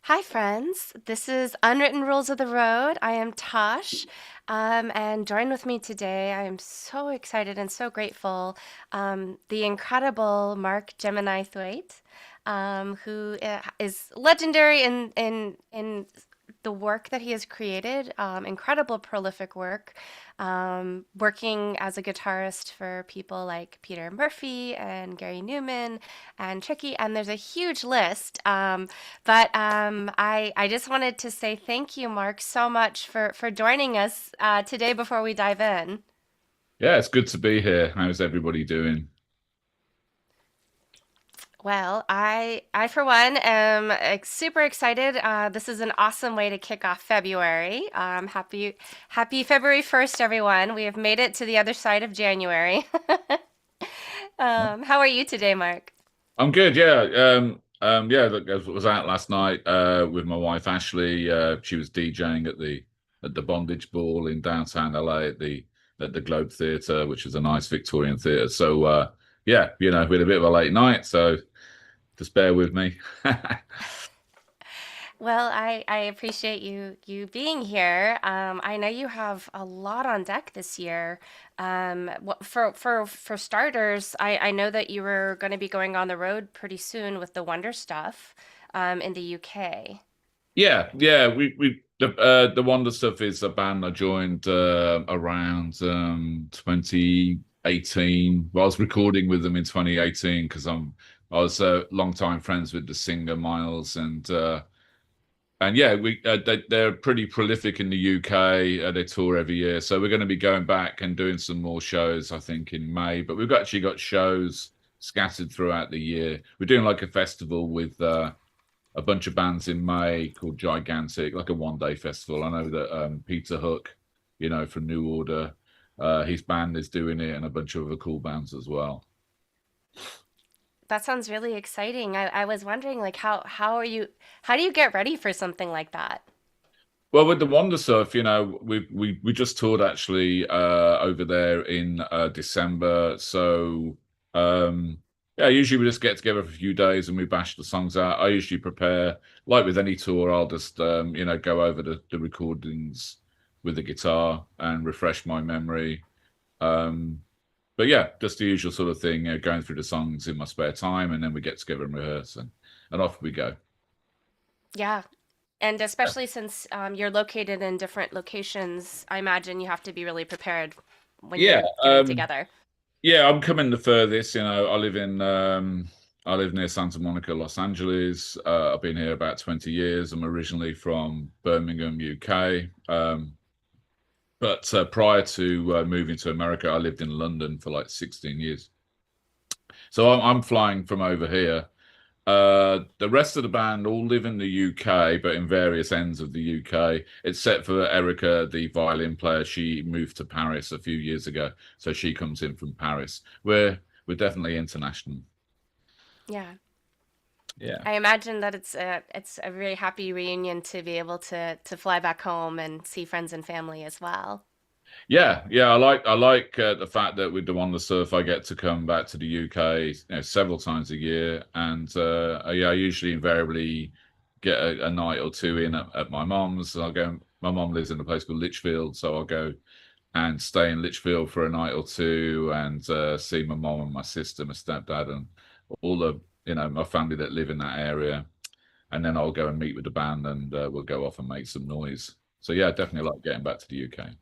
Hi, friends. This is Unwritten Rules of the Road. I am Tash, and join with me today. I am so excited and so grateful. The incredible Mark Gemini Thwaite, who is legendary in the work that he has created. Incredible prolific work, working as a guitarist for people like Peter Murphy and Gary Numan and Tricky, and there's a huge list. But I just wanted to say thank you, Mark, so much for joining us today before we dive in. Yeah, it's good to be here. How's everybody doing? Well, I for one am super excited. This is an awesome way to kick off February. Happy February 1st, everyone. We have made it to the other side of January. How are you today, Mark? I'm good, yeah. Yeah, look, I was out last night with my wife Ashley. She was DJing at the Bondage Ball in downtown LA at the Globe Theatre, which is a nice Victorian theatre. So yeah, we had a bit of a late night, so just bear with me. Well, I appreciate you being here. I know you have a lot on deck this year. For starters, I know that you were going to be going on the road pretty soon with the Wonder Stuff, in the UK. Yeah. The Wonder Stuff is a band I joined around 2018. Well, I was recording with them in 2018 because I was long-time friends with the singer Miles, and yeah, they're pretty prolific in the UK. They tour every year, so we're going to be going back and doing some more shows, I think, in May. But we've actually got shows scattered throughout the year. We're doing like a festival with a bunch of bands in May called Gigantic, like a one-day festival. I know that Peter Hook, from New Order, his band is doing it, and a bunch of other cool bands as well. That sounds really exciting. I was wondering, like, how do you get ready for something like that? Well, with the Wonder Surf, we just toured actually over there in December. So yeah, usually we just get together for a few days and we bash the songs out. I usually prepare, like with any tour, I'll just go over the recordings with the guitar and refresh my memory. Um, but yeah, just the usual sort of thing, going through the songs in my spare time, and then we get together and rehearse, and off we go. Yeah, and especially since you're located in different locations, I imagine you have to be really prepared when Yeah. you're getting together. Yeah, I'm coming the furthest. I live near Santa Monica, Los Angeles. I've been here about 20 years. I'm originally from Birmingham, UK. But prior to moving to America, I lived in London for like 16 years. So I'm flying from over here. The rest of the band all live in the UK, but in various ends of the UK, except for Erica, the violin player. She moved to Paris a few years ago, so she comes in from Paris. We're definitely international. Yeah. Yeah. I imagine that it's a very happy reunion to be able to fly back home and see friends and family as well. Yeah. I like the fact that with the Wonder Surf, I get to come back to the UK, several times a year, and yeah, I usually invariably get a night or two in at my mom's. I'll go. My mom lives in a place called Lichfield, so I'll go and stay in Lichfield for a night or two and see my mom and my sister, my stepdad, and all the my family that live in that area. And then I'll go and meet with the band, and we'll go off and make some noise. So yeah, definitely like getting back to the UK.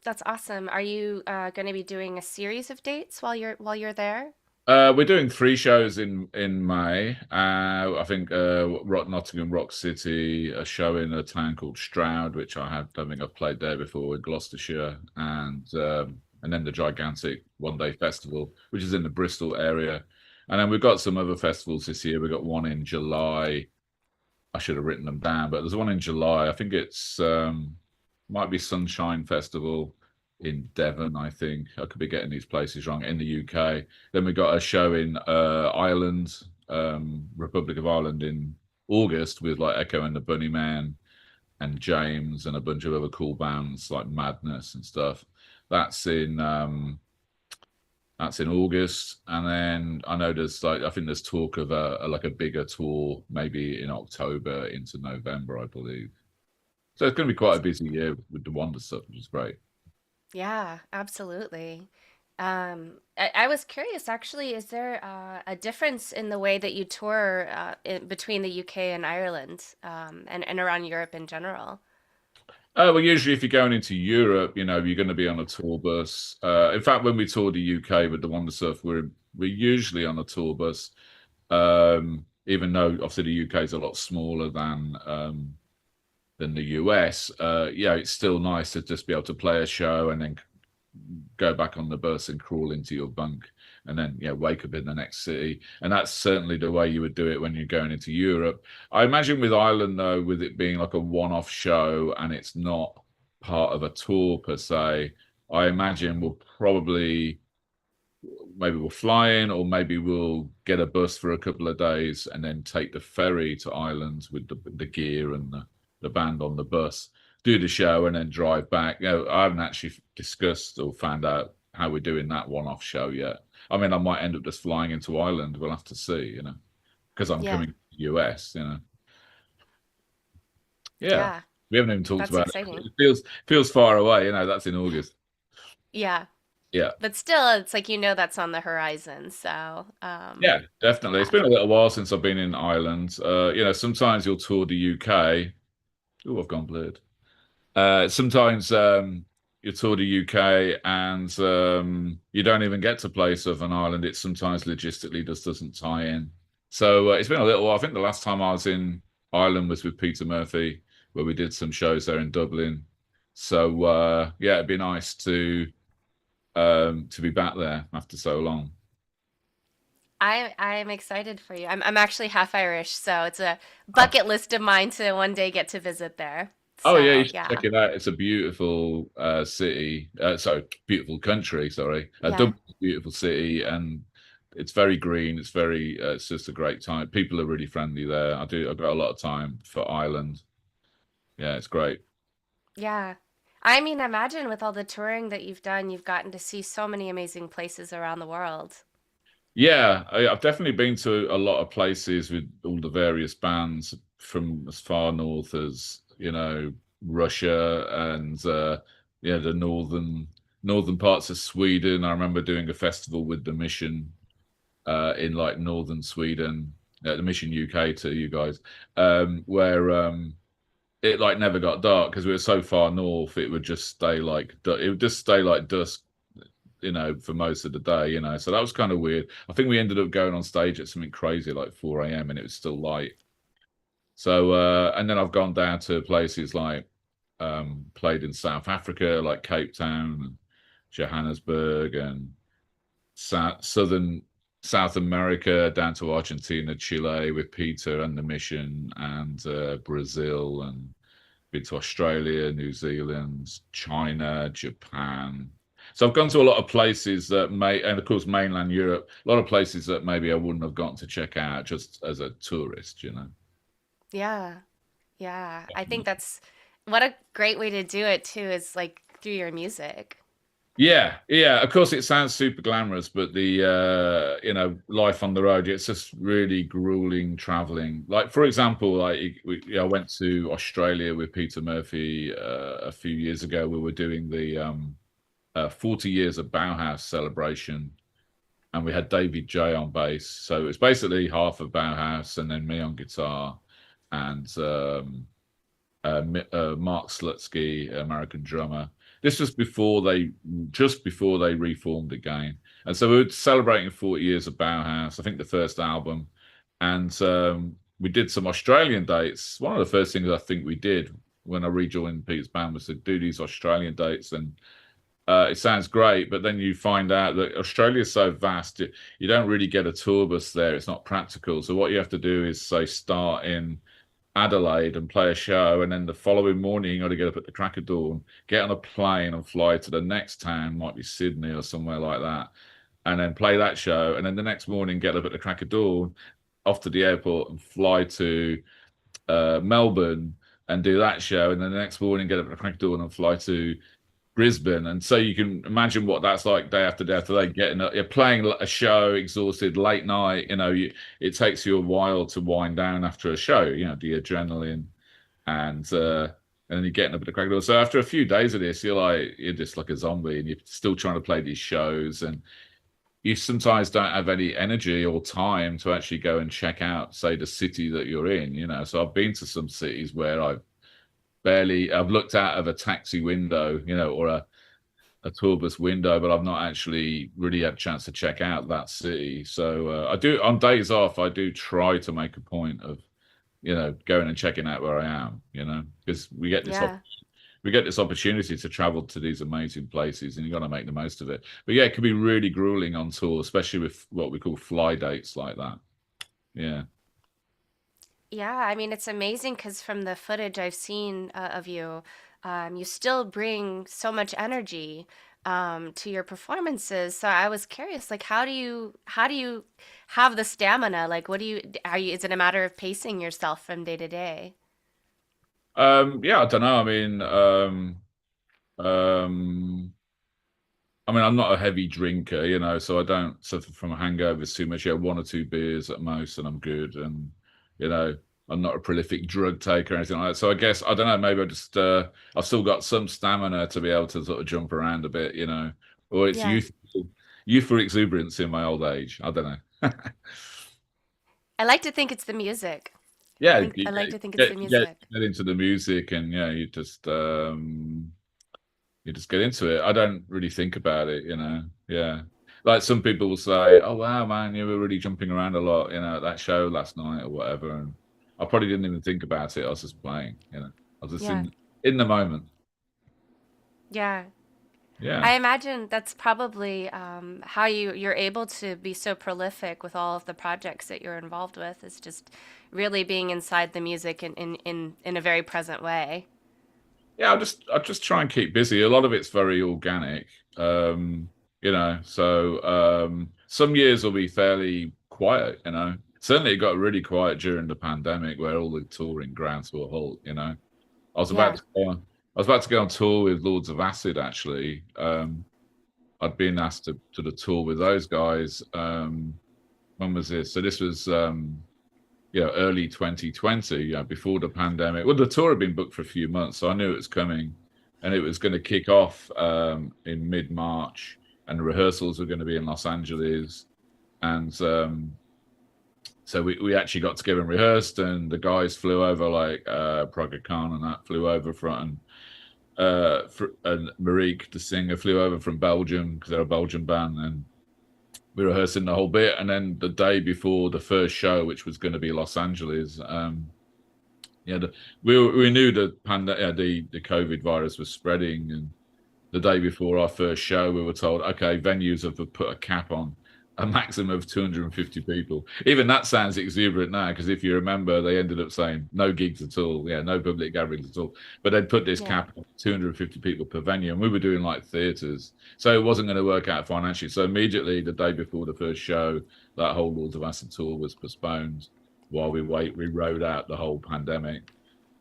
That's awesome. Are you going to be doing a series of dates while you're there? We're doing three shows in May. I think Nottingham Rock City, a show in a town called Stroud, which don't think I've played there before, in Gloucestershire, and then the gigantic one-day festival, which is in the Bristol area. And then we've got some other festivals this year. We've got one in July. I should have written them down, but there's one in July. I think it's might be Sunshine Festival in Devon, I think. I could be getting these places wrong, in the UK. Then we got a show in Ireland, Republic of Ireland, in August with like Echo and the Bunnymen and James and a bunch of other cool bands like Madness and stuff. That's in That's in August, and then I know there's like I think there's talk of like a bigger tour maybe in October into November, I believe. So it's going to be quite a busy year with the Wonder stuff, which is great. Yeah, absolutely. I was curious, actually, is there a difference in the way that you tour between the UK and Ireland, and around Europe in general? Well, usually if you're going into Europe, you're going to be on a tour bus. In fact, when we tour the UK with the Wonder Stuff, we're usually on a tour bus. Even though obviously the UK is a lot smaller than the US, yeah, it's still nice to just be able to play a show and then go back on the bus and crawl into your bunk and then wake up in the next city. And that's certainly the way you would do it when you're going into Europe. I imagine with Ireland though, with it being like a one-off show and it's not part of a tour per se, I imagine we'll probably maybe we'll fly in or maybe we'll get a bus for a couple of days and then take the ferry to Ireland with the gear and the band on the bus, do the show and then drive back. I haven't actually discussed or found out how we're doing that one-off show yet. I mean, I might end up just flying into Ireland. We'll have to see, because I'm Yeah, coming to the US. Yeah. yeah, We haven't even talked that's about it. exciting. It feels far away, that's in August. Yeah, Yeah. but still, it's like that's on the horizon. So, Yeah, definitely. It's yeah, been a little while since I've been in Ireland. Sometimes you'll tour the UK. Oh, I've gone blurred. Sometimes you tour the UK and you don't even get to play Southern Ireland. It sometimes logistically just doesn't tie in. So it's been a little while. I think the last time I was in Ireland was with Peter Murphy, where we did some shows there in Dublin. So yeah, it'd be nice to be back there after so long. I'm excited for you. I'm actually half Irish, so it's a Oh, bucket list of mine to one day get to visit there. oh yeah, you So, should check yeah, it out. It's a beautiful city. Sorry, beautiful country. Sorry, yeah. Dublin's a beautiful city, and it's very green. It's very. It's just a great time. People are really friendly there. I've got a lot of time for Ireland. Yeah, it's great. Yeah. I mean, imagine with all the touring that you've done, you've gotten to see so many amazing places around the world. Yeah, I've definitely been to a lot of places with all the various bands from as far north as Russia and yeah, the northern parts of Sweden. I remember doing a festival with the Mission in like northern Sweden, the Mission UK to you guys, where it like never got dark because we were so far north. It would just stay like it would just stay like dusk, for most of the day. So that was kind of weird. I think we ended up going on stage at something crazy like 4 a.m. and it was still light. So and then I've gone down to places like played in South Africa, like Cape Town and Johannesburg and southern South America down to Argentina, Chile with Peter and the Mission and Brazil and been to Australia, New Zealand, China, Japan. So I've gone to a lot of places and of course, mainland Europe, a lot of places that maybe I wouldn't have gotten to check out just as a tourist. Yeah. Yeah. I think that's what a great way to do it too, is like through your music. Yeah, yeah. Of course, it sounds super glamorous, but the life on the road, it's just really grueling traveling. Like for example, I went to Australia with Peter Murphy a few years ago. We were doing the 40 years of Bauhaus celebration, and we had David J on bass. So it's basically half of Bauhaus and then me on guitar, and Mark Slutsky, American drummer. This was just before they reformed again, and so we were celebrating 40 years of Bauhaus. I think the first album, and we did some Australian dates. One of the first things I think we did when I rejoined Pete's band was to do these Australian dates, and it sounds great, but then you find out that Australia is so vast, you don't really get a tour bus there. It's not practical. So what you have to do is say start in Adelaide and play a show, and then the following morning you got to get up at the crack of dawn, get on a plane and fly to the next town, might be Sydney or somewhere like that, and then play that show, and then the next morning get up at the crack of dawn, off to the airport and fly to Melbourne and do that show, and then the next morning get up at the crack of dawn and fly to Brisbane, and so you can imagine what that's like day after day after day. Getting you're playing a show, exhausted, late night. It takes you a while to wind down after a show. The adrenaline, and then you're getting a bit of crack. So after a few days of this, you're just like a zombie, and you're still trying to play these shows, and you sometimes don't have any energy or time to actually go and check out, say, the city that you're in. So I've been to some cities where I've looked out of a taxi window, or a tour bus window, but I've not actually really had a chance to check out that city. So I do, on days off, I do try to make a point of, going and checking out where I am, because Yeah. we get this opportunity to travel to these amazing places, and you got to make the most of it. But yeah, it can be really grueling on tour, especially with what we call fly dates like that. Yeah. Yeah, I mean, it's amazing because from the footage I've seen of you, you still bring so much energy to your performances. So I was curious, like, how do you have the stamina? Like, what do you are you? Is it a matter of pacing yourself from day to day? Yeah, I don't know. Um, I'm not a heavy drinker, so I don't suffer from hangovers too much. Yeah, one or two beers at most, and I'm good. And you know, I'm not a prolific drug taker or anything like that. So I guess I don't know. Maybe I've still got some stamina to be able to sort of jump around a bit, or it's Yeah, youthful exuberance in my old age. I don't know. I like to think it's the music. Yeah, I you like to think it's the get, get, music. get into the music, and yeah, you just get into it. I don't really think about it. Yeah. Like some people will say, "Oh wow, man, you were really jumping around a lot, at that show last night or whatever." And I probably didn't even think about it. I was just playing. I was just Yeah, in the moment. yeah. Yeah. I imagine that's probably how you're able to be so prolific with all of the projects that you're involved with. Is just really being inside the music in a very present way. Yeah, I just try and keep busy. A lot of it's very organic. So some years will be fairly quiet. Certainly it got really quiet during the pandemic where all the touring grounds were halt. I was about Yeah. to go on, I was about to go on tour with Lords of Acid actually. I'd been asked to the tour with those guys. When was this? So this was early 2020, before the pandemic. Well, the tour had been booked for a few months, so I knew it was coming, and it was going to kick off in mid-March, and the rehearsals were going to be in Los Angeles, and so we actually got together and rehearsed, and the guys flew over, like Praga Khan and that flew over from, and Marique, the singer, flew over from Belgium because they're a Belgian band, and we were rehearsing the whole bit, and then the day before the first show, which was going to be Los Angeles, yeah, we knew the COVID virus was spreading, and the day before our first show, we were told, okay, venues have put a cap on a maximum of 250 people. Even that sounds exuberant now, because if you remember, they ended up saying no gigs at all, yeah, no public gatherings at all. But they'd put this Yeah. cap on 250 people per venue, and we were doing like theatres, so it wasn't going to work out financially. So immediately, the day before the first show, that whole Lords of Acid tour was postponed while we rode out the whole pandemic.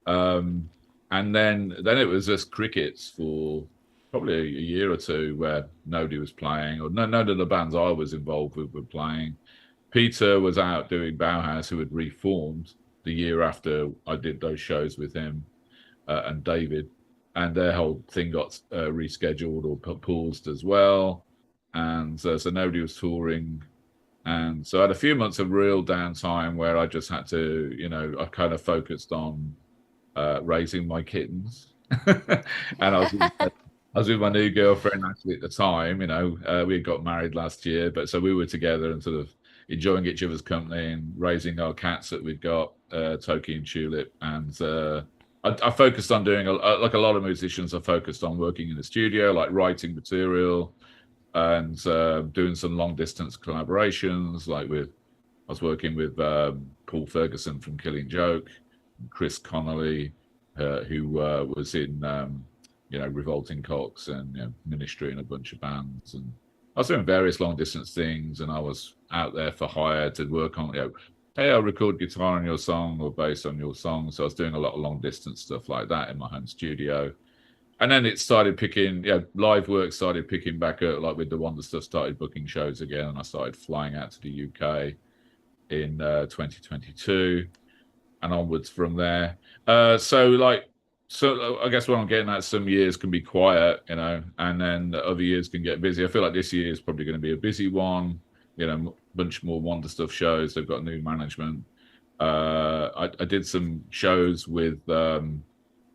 Um, and then it was just crickets for probably a year or two where nobody was playing, or none of the bands I was involved with were playing. Peter was out doing Bauhaus, who had reformed the year after I did those shows with him, and David, and their whole thing got rescheduled or paused as well. And so nobody was touring. And so I had a few months of real downtime where I just had to, I kind of focused on raising my kittens. And I was with my new girlfriend actually at the time. We had got married last year, but so we were together and sort of enjoying each other's company and raising our cats that we've got, Toki and Tulip. And I focused on doing like a lot of musicians. I focused on working in the studio, like writing material and doing some long distance collaborations. I was working with Paul Ferguson from Killing Joke, Chris Connolly, who was in Revolting Cocks and Ministry and a bunch of bands, and I was doing various long distance things, and I was out there for hire to work on hey, I'll record guitar on your song or bass on your song. So I was doing a lot of long distance stuff like that in my home studio. and then it started picking, yeah, live work started picking back up, like with the Wonder stuff, started booking shows again, and I started flying out to the UK in 2022 and onwards from there. So like, so I guess what I'm getting at, some years can be quiet, and then other years can get busy. I feel like this year is probably going to be a busy one. Bunch more Wonder Stuff shows. They've got new management. I did some shows with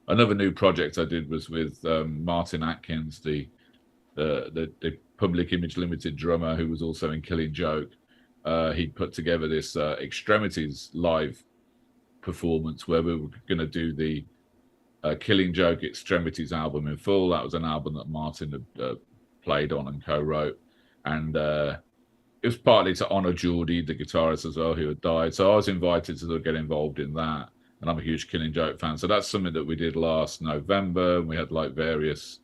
another new project I did was with Martin Atkins, the Public Image Limited drummer who was also in Killing Joke. He put together this Extremities live performance where we were going to do the Killing Joke Extremities album in full. That was an album that Martin had played on and co-wrote, and it was partly to honor Geordie, the guitarist as well, who had died. So I was invited to get involved in that, and I'm a huge Killing Joke fan. So that's something that we did last November, and we had like various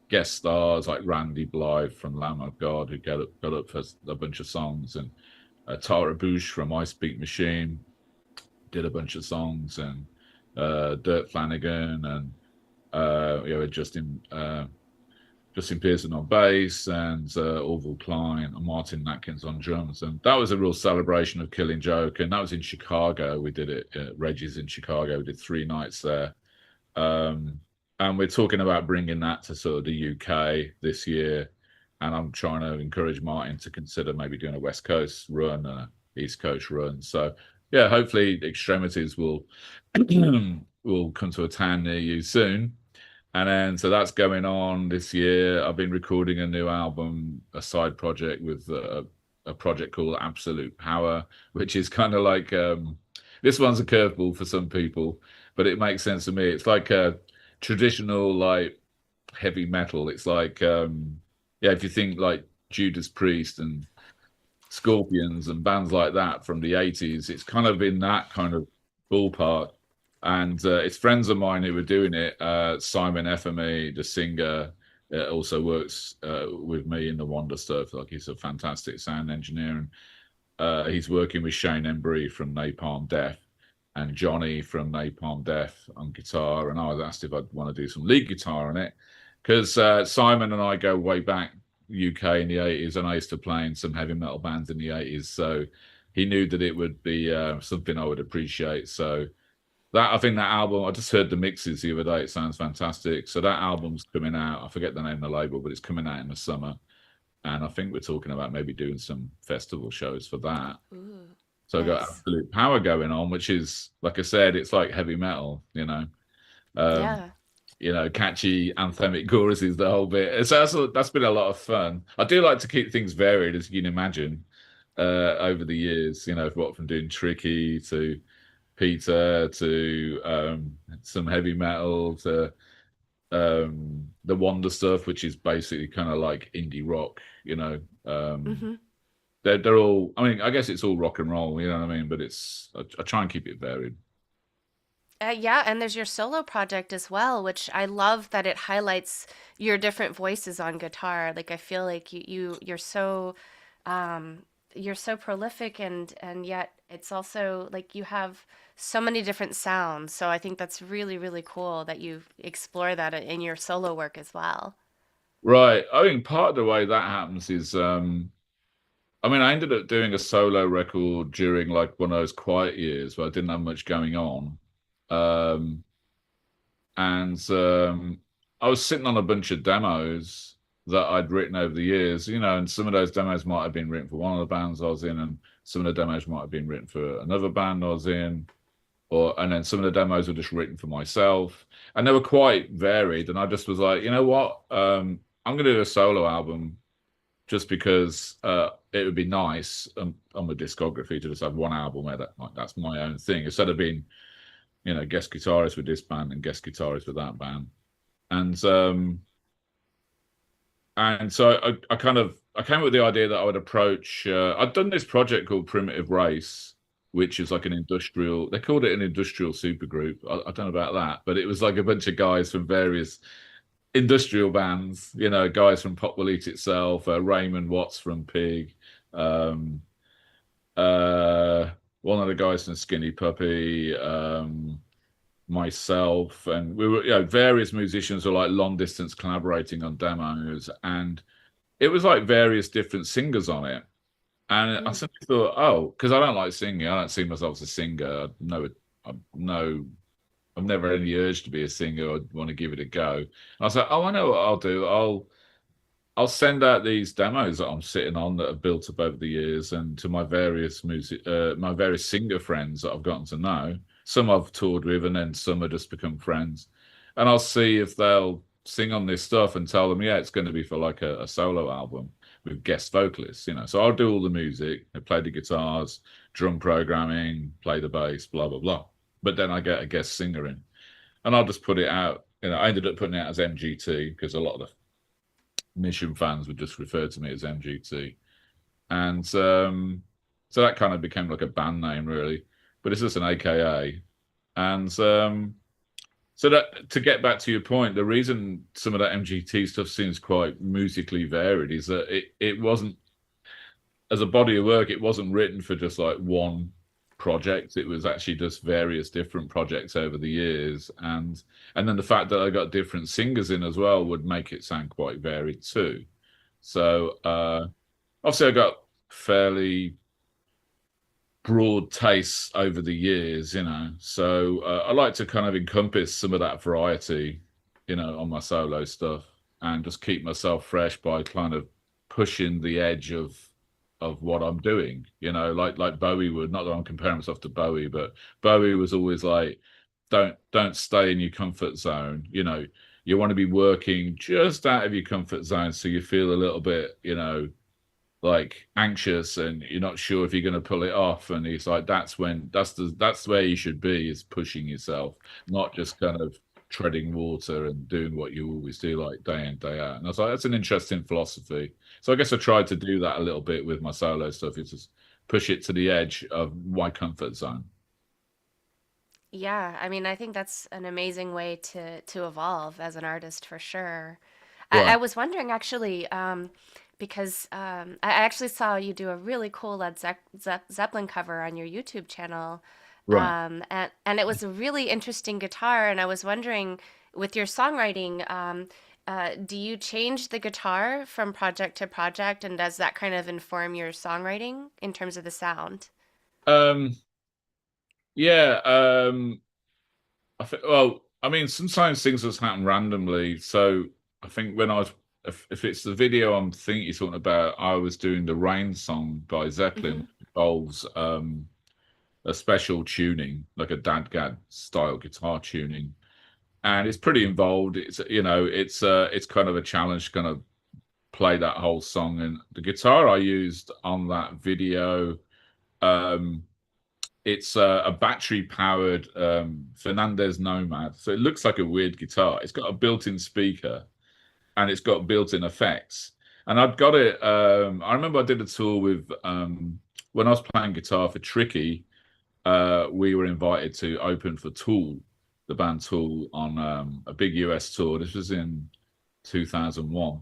guest stars like Randy Blythe from Lamb of God, who got up for a bunch of songs, and Tara Bush from I Speak Machine did a bunch of songs, and Dirk Flanagan, and Justin Pearson on bass, and Orville Klein and Martin Atkins on drums. And that was a real celebration of Killing Joke. And that was in Chicago. We did it at Reggie's in Chicago. We did 3 nights there. And we're talking about bringing that to sort of the UK this year. And I'm trying to encourage Martin to consider maybe doing a West Coast run, East Coast run. So yeah, hopefully Extremities will will come to a town near you soon. And then so that's going on this year. I've been recording a new album, a side project with a project called Absolute Power, which is kind of like this one's a curveball for some people, but it makes sense to me. It's like a traditional like heavy metal. It's like yeah, if you think like Judas Priest and Scorpions and bands like that from the 80s, it's kind of in that kind of ballpark. And it's friends of mine who were doing it. Simon FME, the singer, also works with me in the Wonder Stuff. Like, he's a fantastic sound engineer, and he's working with Shane Embry from Napalm Death and Johnny from Napalm Death on guitar. And I was asked if I'd want to do some lead guitar on it, because Simon and I go way back UK in the 80s, and I used to play in some heavy metal bands in the 80s. So he knew that it would be something I would appreciate. So I think that album, I just heard the mixes the other day. It sounds fantastic. So that album's coming out. I forget the name of the label, but it's coming out in the summer. And I think we're talking about maybe doing some festival shows for that. Ooh, So I've got nice. Absolute Power going on, which is, like I said, it's like heavy metal, um, Yeah. catchy anthemic choruses, the whole bit. So that's been a lot of fun. I do like to keep things varied, as you can imagine, over the years, what from doing Tricky to Peter to some heavy metal to the Wonder Stuff, which is basically kind of like indie rock. Hmm. They're all. I mean, I guess it's all rock and roll. You know what I mean? But I try and keep it varied. Yeah, and there's your solo project as well, which I love that it highlights your different voices on guitar. Like, I feel like um, you're so prolific, and yet it's also like you have so many different sounds. So I think that's really, really cool that you explore that in your solo work as well. Right. I think part of the way that happens is, I mean, I ended up doing a solo record during like one of those quiet years where I didn't have much going on. Um, and I was sitting on a bunch of demos that I'd written over the years, and some of those demos might have been written for one of the bands I was in, and some of the demos might have been written for another band I was in, and then some of the demos were just written for myself, and they were quite varied. And I just was like, you know what, I'm going to do a solo album just because it would be nice on the discography to just have one album where that's my own thing, instead of being guest guitarist with this band and guest guitarist with that band. And so I came up with the idea that I would approach. I'd done this project called Primitive Race, which is like an industrial. They called it an industrial supergroup. I don't know about that, but it was like a bunch of guys from various industrial bands. Guys from Pop Will Eat Itself, Raymond Watts from Pig, um, one of the guys from Skinny Puppy. myself, and we were, various musicians were like long distance collaborating on demos, and it was like various different singers on it. And I Mm. suddenly thought, oh, because I don't like singing, I don't see myself as a singer. I know, I've never had any urge to be a singer. I want to give it a go. And I was like, oh, I know what I'll do. I'll send out these demos that I'm sitting on that have built up over the years, and to my various singer friends that I've gotten to know. Some I've toured with, and then some have just become friends. And I'll see if they'll sing on this stuff and tell them, yeah, it's going to be for like a solo album with guest vocalists, So I'll do all the music, I play the guitars, drum programming, play the bass, blah blah blah. But then I get a guest singer in, and I'll just put it out. I ended up putting it out as MGT because a lot of the Mission fans would just refer to me as MGT, and so that kind of became like a band name, really. But it's just an AKA, and so that to get back to your point, the reason some of that MGT stuff seems quite musically varied is that it wasn't, as a body of work, it wasn't written for just like one project. It was actually just various different projects over the years, and then the fact that I got different singers in as well would make it sound quite varied too. So obviously I got fairly broad tastes over the years. So I like to kind of encompass some of that variety, on my solo stuff, and just keep myself fresh by kind of pushing the edge of what I'm doing, like Bowie would. Not that I'm comparing myself to Bowie, but Bowie was always like, don't stay in your comfort zone. You want to be working just out of your comfort zone, so you feel a little bit, like anxious, and you're not sure if you're going to pull it off. And he's like, that's where you should be, is pushing yourself, not just kind of treading water and doing what you always do, like day in day out. And I was like, that's an interesting philosophy. So I guess I tried to do that a little bit with my solo stuff, is just push it to the edge of my comfort zone. Yeah, I mean, I think that's an amazing way to evolve as an artist for sure. I Right, was wondering actually, because I actually saw you do a really cool Zeppelin cover on your YouTube channel, right. and it was a really interesting guitar. And I was wondering, with your songwriting, do you change the guitar from project to project, and does that kind of inform your songwriting in terms of the sound? um yeah. Well, I mean, sometimes things just happen randomly. So I think when if it's the video I'm thinking you're talking about, I was doing the Rain song by Zeppelin, Hmm. which involves a special tuning, like a dadgad style guitar tuning, and it's pretty involved. It's kind of a challenge to kind of play that whole song. And the guitar I used on that video, um, it's a battery powered Fernandez Nomad. So it looks like a weird guitar. It's got a built in speaker, and it's got built in effects. And I'd got it. I remember I did a tour with, when I was playing guitar for Tricky, we were invited to open for Tool, the band Tool, on a big US tour. This was in 2001,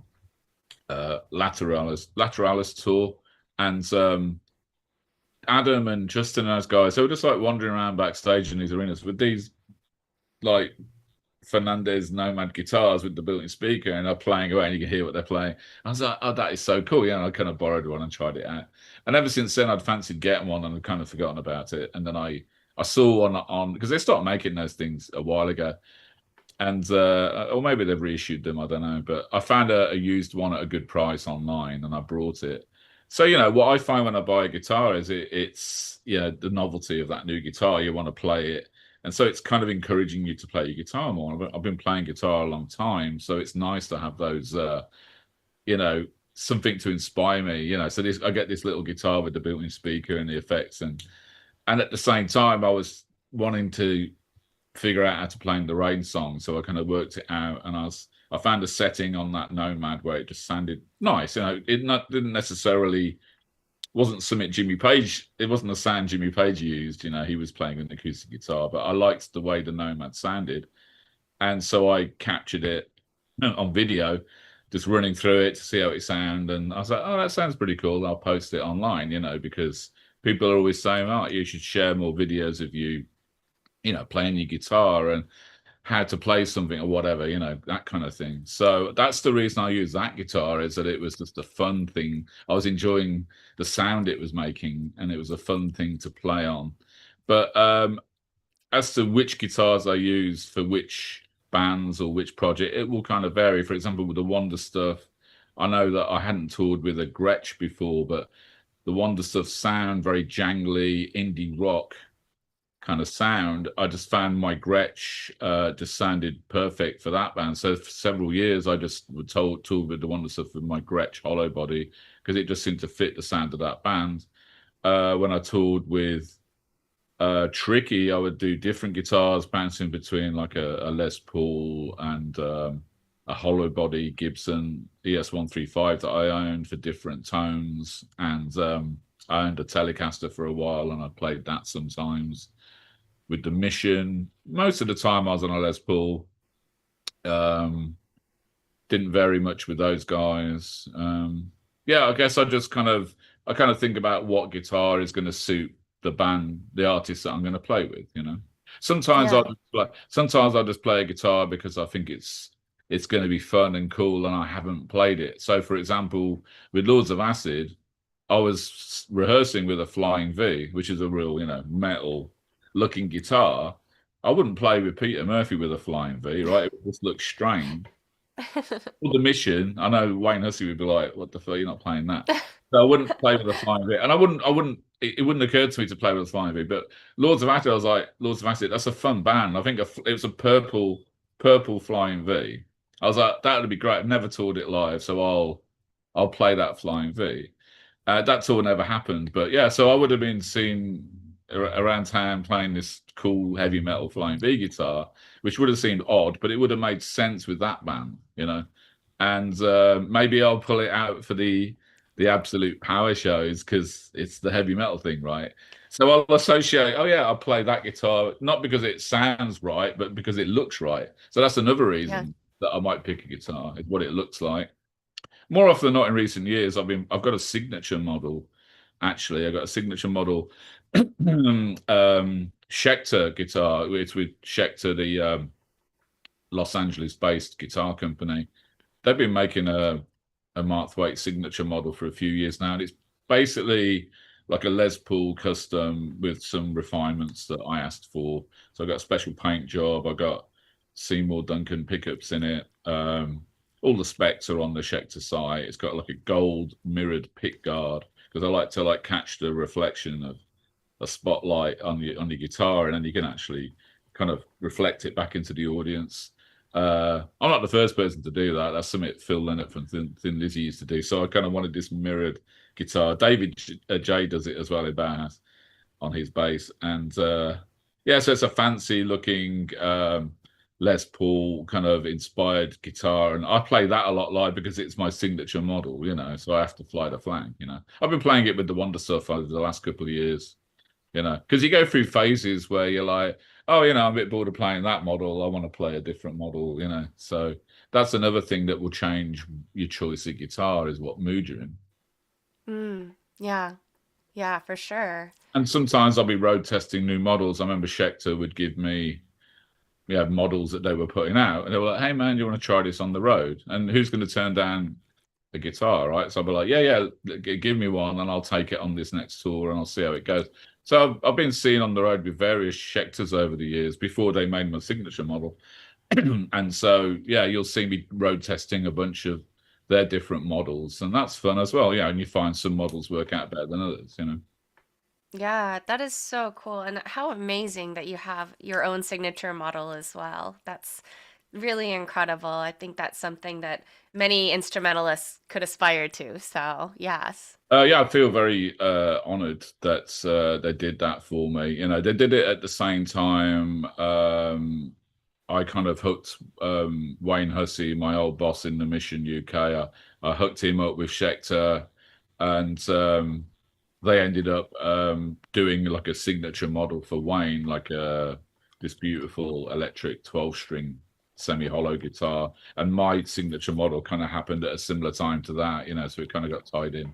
Lateralis tour. And Adam and Justin and those guys, they were just like wandering around backstage in these arenas with these like Fernandez Nomad guitars with the built-in speaker, and they're playing away, and you can hear what they're playing. I was like, oh, that is so cool. Yeah, and I kind of borrowed one and tried it out. And ever since then, I'd fancied getting one, and I'd kind of forgotten about it. And then I saw one on, because they started making those things a while ago, and or maybe they've reissued them, I don't know. But I found a used one at a good price online, and I brought it. So what I find when I buy a guitar is it's the novelty of that new guitar. You want to play it, and so it's kind of encouraging you to play your guitar more. I've been playing guitar a long time, so it's nice to have those you know something to inspire me. So I get this little guitar with the built-in speaker and the effects, and at the same time I was wanting to figure out how to play the Rain song. So I kind of worked it out, and I found a setting on that Nomad where it just sounded nice. Didn't necessarily, wasn't something Jimmy Page. It wasn't the sound Jimmy Page used. He was playing an acoustic guitar, but I liked the way the Nomad sounded, and so I captured it on video, just running through it to see how it sounded. And I was like, oh, that sounds pretty cool. I'll post it online. Because people are always saying, oh, you should share more videos of you playing your guitar and how to play something or whatever, that kind of thing. So that's the reason I use that guitar, is that it was just a fun thing. I was enjoying the sound it was making, and it was a fun thing to play on. But as to which guitars I use for which bands or which project, it will kind of vary. For example, with the Wonder stuff, I know that I hadn't toured with a Gretsch before, but the Wonder stuff sound very jangly, indie rock kind of sound. I just found my Gretsch just sounded perfect for that band. So for several years, I just would tour with the Wonder stuff with my Gretsch hollow body, because it just seemed to fit the sound of that band. When I toured with Tricky, I would do different guitars, bouncing between like a Les Paul and a hollow body Gibson ES135 that I owned for different tones. And I owned a Telecaster for a while, and I played that sometimes with the Mission. Most of the time I was on a Les Paul. Didn't vary much with those guys. Yeah, I guess I kind of think about what guitar is going to suit the band, the artist that I'm going to play with. Yeah. Sometimes I just play a guitar because I think it's going to be fun and cool, and I haven't played it. So, for example, with Lords of Acid, I was rehearsing with a Flying V, which is a real, metal looking guitar. I wouldn't play with Peter Murphy with a Flying V, right? It would just look strange. For the Mission, I know Wayne Hussey would be like, "What the fuck? You're not playing that." So I wouldn't play with a Flying V, and I wouldn't. It wouldn't occur to me to play with a Flying V. But Lords of Acid, I was like, Lords of Acid, that's a fun band. I think it was a purple Flying V. I was like, that would be great. I've never toured it live, so I'll play that Flying V. That tour never happened, but yeah, so I would have been seen around town playing this cool heavy metal Flying V guitar, which would have seemed odd, but it would have made sense with that band. And maybe I'll pull it out for the absolute power shows because it's the heavy metal thing, right? So I'll associate, oh yeah, I'll play that guitar, not because it sounds right, but because it looks right. So that's another Yeah. reason that I might pick a guitar, is what it looks like. More often than not, in recent years, I've got a signature model. Actually, I got a signature model Schecter guitar. It's with Schecter, the Los Angeles-based guitar company. They've been making a Mark Thwaite signature model for a few years now, and it's basically like a Les Paul custom with some refinements that I asked for. So I got a special paint job. I got Seymour Duncan pickups in it. All the specs are on the Schecter site. It's got like a gold mirrored pick guard, because I like to catch the reflection of a spotlight on your guitar, and then you can actually kind of reflect it back into the audience. I'm not the first person to do that. That's something Phil Lynott from Thin Lizzy used to do. So I kind of wanted this mirrored guitar. David J does it as well in Bauhaus on his bass, and yeah, so it's a fancy looking Les Paul kind of inspired guitar, and I play that a lot live because it's my signature model, so I have to fly the flag. I've been playing it with the Wonder stuff over the last couple of years, because you go through phases where you're like, oh, I'm a bit bored of playing that model, I want to play a different model. So that's another thing that will change your choice of guitar, is what mood you're in. Yeah. Yeah, for sure. And sometimes I'll be road testing new models. I remember Schecter would give me, we had models that they were putting out, and they were like, hey man, you want to try this on the road? And who's going to turn down a guitar, right? So I'll be like, yeah, give me one, and I'll take it on this next tour, and I'll see how it goes. So I've been seen on the road with various Schecters over the years before they made my signature model. And so, yeah, you'll see me road testing a bunch of their different models, and that's fun as well. Yeah, and you find some models work out better than others. Yeah, that is so cool. And how amazing that you have your own signature model as well. That's really incredible. I think that's something that many instrumentalists could aspire to. So, yes. Yeah, I feel very honored that they did that for me. They did it at the same time. I kind of hooked Wayne Hussey, my old boss in the Mission UK. I hooked him up with Schecter, and they ended up doing like a signature model for Wayne, like this beautiful electric 12-string semi-hollow guitar. And my signature model kind of happened at a similar time to that, so it kind of got tied in.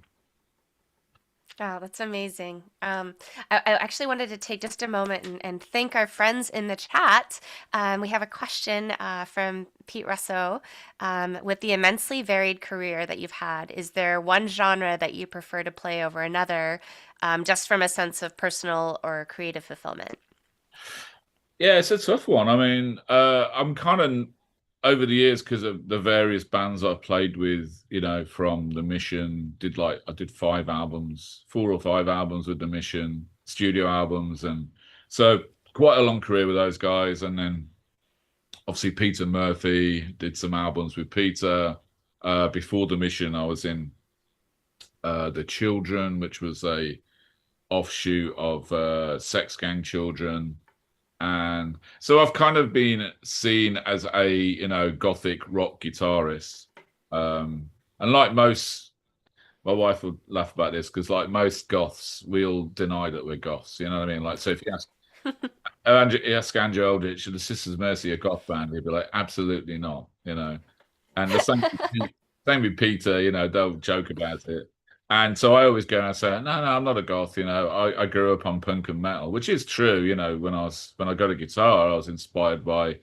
Oh, that's amazing. I actually wanted to take just a moment and thank our friends in the chat. We have a question from Pete Russo. With the immensely varied career that you've had, is there one genre that you prefer to play over another, just from a sense of personal or creative fulfillment? Yeah, it's a tough one. I mean, I'm kind of over the years because of the various bands I've played with, from The Mission, I did 5 albums, 4 or 5 albums with The Mission, studio albums, and so quite a long career with those guys. And then obviously Peter Murphy did some albums with Peter. Before The Mission, I was in The Children, which was a offshoot of Sex Gang Children. And so I've kind of been seen as a, gothic rock guitarist. And like most, my wife would laugh about this because, like most goths, we all deny that we're goths. You know what I mean? Like, so if you ask Andrew Aldrich, the Sisters of Mercy a goth band, he'd be like, absolutely not. And the same with Peter, they'll joke about it. And so I always go and say, no, I'm not a goth. I grew up on punk and metal, which is true. When I got a guitar, I was inspired by,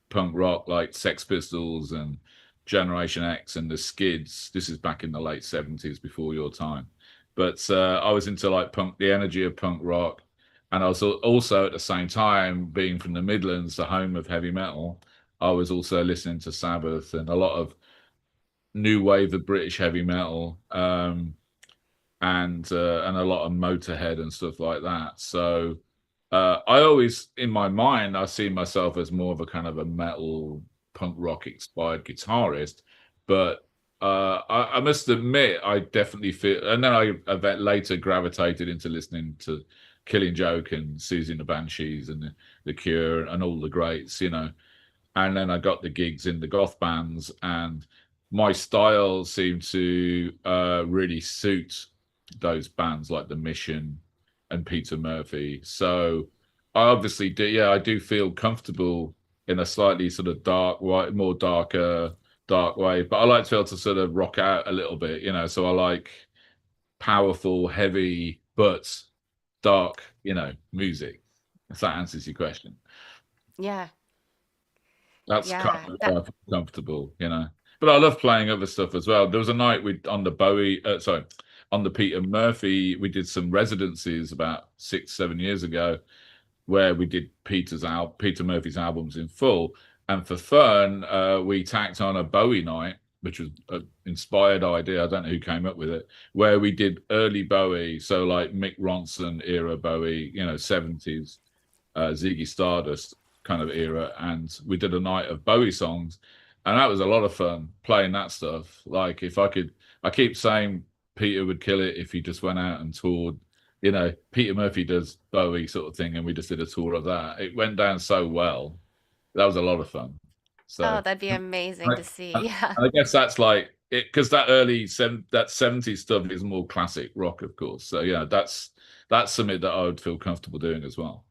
punk rock like Sex Pistols and Generation X and the Skids. This is back in the late 70s before your time. But I was into like the energy of punk rock. And I was also at the same time, being from the Midlands, the home of heavy metal, I was also listening to Sabbath and a lot of new wave of British heavy metal, and a lot of Motorhead and stuff like that. So I always, in my mind, I see myself as more of a kind of a metal punk rock inspired guitarist. But I must admit, I definitely feel, and then I later gravitated into listening to Killing Joke and Susie and the Banshees and the Cure and all the greats. And then I got the gigs in the goth bands, and my style seemed to really suit those bands like The Mission and Peter Murphy. So I obviously do, yeah, I do feel comfortable in a slightly sort of dark, more dark way, but I like to be able to sort of rock out a little bit. So I like powerful, heavy, but dark, music. If that answers your question. Yeah, That's kind yeah, of that. where I feel comfortable. But I love playing other stuff as well. There was a night on the on the Peter Murphy, we did some residencies about 6, 7 years ago, where we did Peter Murphy's albums in full. And for fun, we tacked on a Bowie night, which was an inspired idea. I don't know who came up with it, where we did early Bowie, so like Mick Ronson era Bowie, 70s, Ziggy Stardust kind of era, and we did a night of Bowie songs, and that was a lot of fun playing that stuff. Like if I could, I keep saying Peter would kill it if he just went out and toured. Peter Murphy does Bowie sort of thing, and we just did a tour of that. It went down so well. That was a lot of fun. Oh, So, that'd be amazing I, to see. and Yeah. I guess that's like it because that 70s stuff is more classic rock, of course. So yeah, that's something that I would feel comfortable doing as well.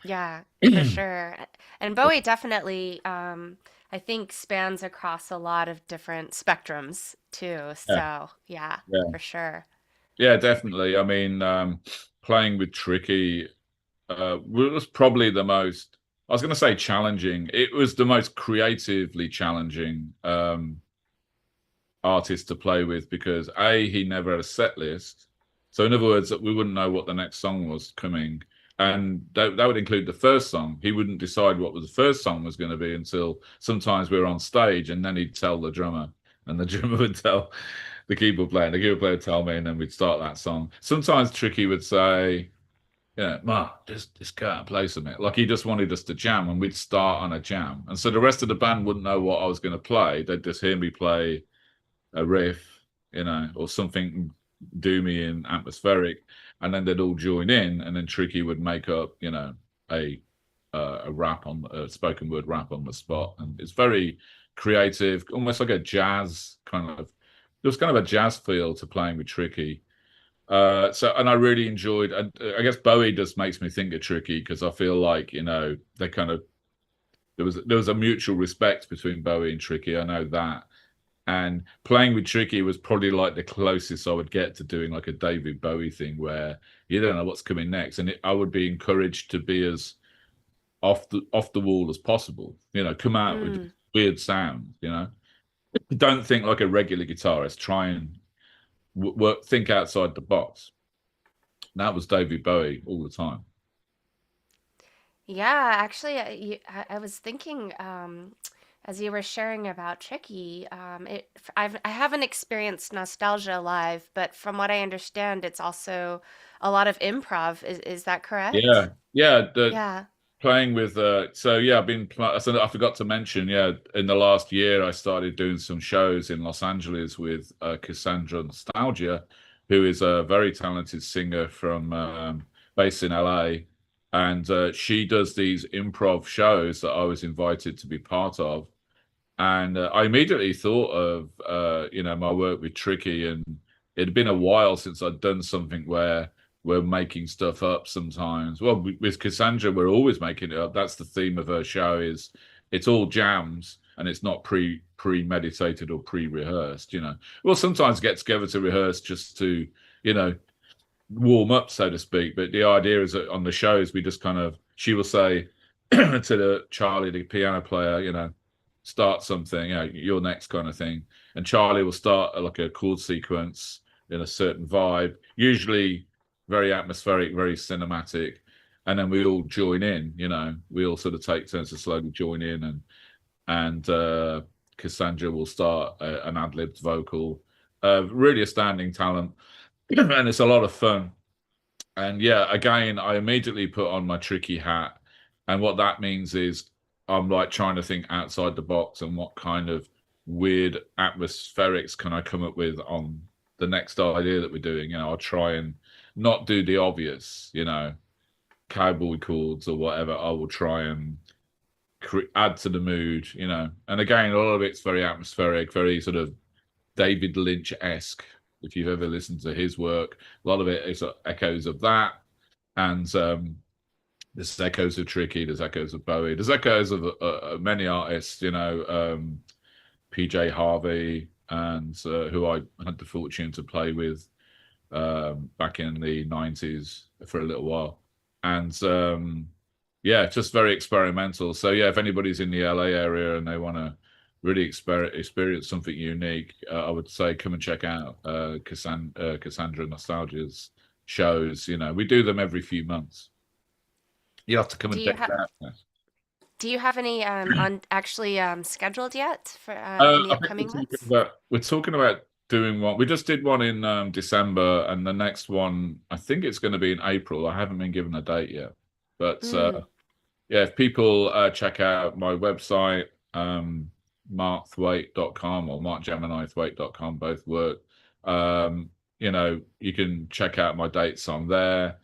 Yeah, for sure. And Bowie definitely, I think spans across a lot of different spectrums too. Yeah, So, yeah, yeah. for sure. Yeah, definitely. I mean, playing with Tricky was probably the most, I was going to say challenging. It was the most creatively challenging artist to play with because he never had a set list. So in other words, we wouldn't know what the next song was coming. And that would include the first song. He wouldn't decide what the first song was going to be until sometimes we were on stage, and then he'd tell the drummer, and the drummer would tell the keyboard player, and the keyboard player would tell me, and then we'd start that song. Sometimes Tricky would say, "Yeah, Ma, just go out and play something." Like he just wanted us to jam, and we'd start on a jam, and so the rest of the band wouldn't know what I was going to play. They'd just hear me play a riff, or something doomy and atmospheric, and then they'd all join in, and then Tricky would make up, a rap on a spoken word rap on the spot, and it's very creative, almost like a jazz kind of. There was kind of a jazz feel to playing with Tricky. And I really enjoyed. I guess Bowie just makes me think of Tricky because I feel like they kind of there was a mutual respect between Bowie and Tricky. I know that, And playing with Tricky was probably like the closest I would get to doing like a David Bowie thing where you don't know what's coming next. And I would be encouraged to be as off the wall as possible. Come out with Mm. weird sounds. Don't think like a regular guitarist. Try and think outside the box. That was David Bowie all the time. Yeah, actually, I was thinking as you were sharing about Tricky, I haven't experienced nostalgia live, but from what I understand, it's also a lot of improv. Is that correct? Yeah, yeah. The Yeah. playing with so yeah, so I forgot to mention, yeah, in the last year I started doing some shows in Los Angeles with Cassandra Nostalgia, who is a very talented singer from based in LA, and she does these improv shows that I was invited to be part of. And I immediately thought of my work with Tricky, and it had been a while since I'd done something where we're making stuff up sometimes. Well, with Cassandra, we're always making it up. That's the theme of her show, is it's all jams and it's not premeditated or pre-rehearsed. We'll sometimes get together to rehearse just to you know warm up, so to speak. But the idea is that on the shows, we just kind of, she will say to the Charlie, the piano player, start something, you're next kind of thing. And Charlie will start like a chord sequence in a certain vibe, usually very atmospheric, very cinematic. And then we all join in, we all sort of take turns to slowly join in, and Cassandra will start an ad-libbed vocal. Really astounding talent. And it's a lot of fun. And yeah, again, I immediately put on my Tricky hat. And what that means is I'm like trying to think outside the box and what kind of weird atmospherics can I come up with on the next idea that we're doing. I'll try and not do the obvious, cowboy chords or whatever. I will try and add to the mood. And again, a lot of it's very atmospheric, very sort of David Lynch-esque. If you've ever listened to his work, a lot of it is echoes of that, and there's echoes of Tricky, there's echoes of Bowie, there's echoes of many artists, PJ Harvey, and who I had the fortune to play with back in the 90s for a little while. And yeah, just very experimental. So yeah, if anybody's in the LA area and they want to really experience something unique, I would say come and check out Cassandra Nostalgia's shows. We do them every few months. You have to come Do and you check have it out. do you have any on actually scheduled yet for any I think upcoming ones? we're talking about doing one. We just did one in December, and the next one I think it's going to be in April. I haven't been given a date yet, but Mm. yeah, if people check out my website, markthwaite.com or markgeminithwaite.com, both work. You can check out my dates on there,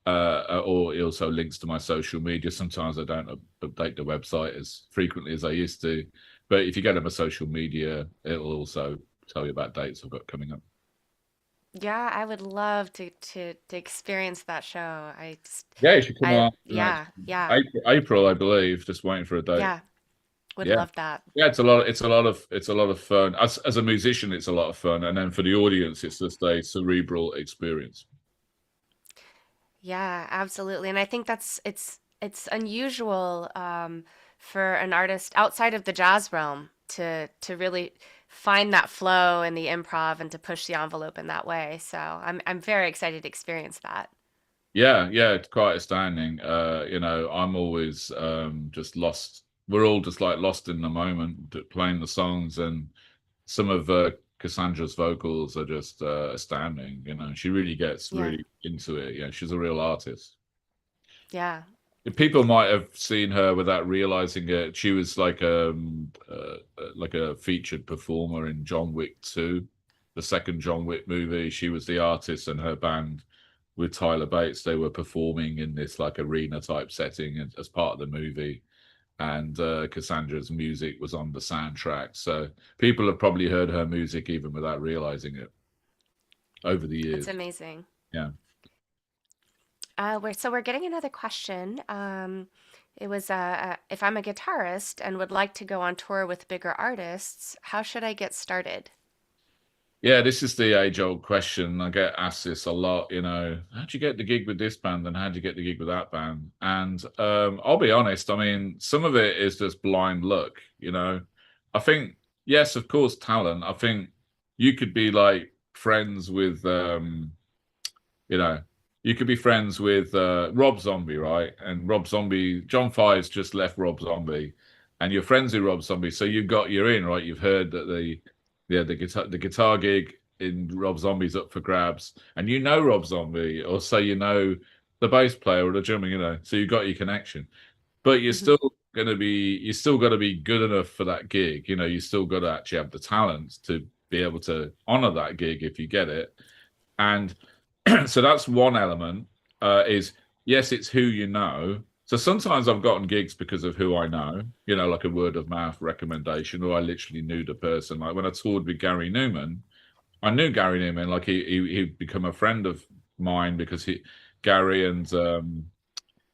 or it also links to my social media. Sometimes I don't update the website as frequently as I used to, but if you go to my social media, it'll also tell you about dates I've got coming up. Yeah, I would love to experience that show. Yeah, you should come I on the next yeah, yeah, April, I believe. Just waiting for a date. yeah, would Yeah. love that. Yeah, it's a lot of fun. As a musician, it's a lot of fun, and then for the audience, it's just a cerebral experience. Yeah, absolutely. And I think it's unusual for an artist outside of the jazz realm to really find that flow in the improv and to push the envelope in that way. So I'm very excited to experience that. Yeah, yeah, it's quite astounding. I'm always just lost. We're all just like lost in the moment, playing the songs, and some of Cassandra's vocals are just astounding. She really gets Yeah, really into it. Yeah, she's a real artist. yeah, People might have seen her without realizing it. She was like a featured performer in John Wick 2, the second John Wick movie. She was the artist, and her band with Tyler Bates, they were performing in this like arena type setting as part of the movie. And Cassandra's music was on the soundtrack. So people have probably heard her music even without realizing it over the that's years. amazing. Yeah. We're getting another question. it was if I'm a guitarist and would like to go on tour with bigger artists, how should I get started? Yeah, this is the age-old question. I get asked this a lot, how'd you get the gig with this band and how'd you get the gig with that band? And I'll be honest, I mean, some of it is just blind luck. I think, yes, of course, talent. I think you could be like friends with you know, you could be friends with Rob Zombie, right? And Rob Zombie, John Fives just left Rob Zombie, and you're friends with Rob Zombie, so you're in, right? You've heard that the guitar gig in Rob Zombie's up for grabs, and you know Rob Zombie, or say you know the bass player or the drummer, so you got your connection. But Hmm. you still got to be good enough for that gig. You still got to actually have the talent to be able to honor that gig if you get it. And so that's one element. Is yes, it's who you know. So sometimes I've gotten gigs because of who I know, like a word of mouth recommendation, or I literally knew the person. Like when I toured with Gary Numan, I knew Gary Numan. Like he'd become a friend of mine because Gary and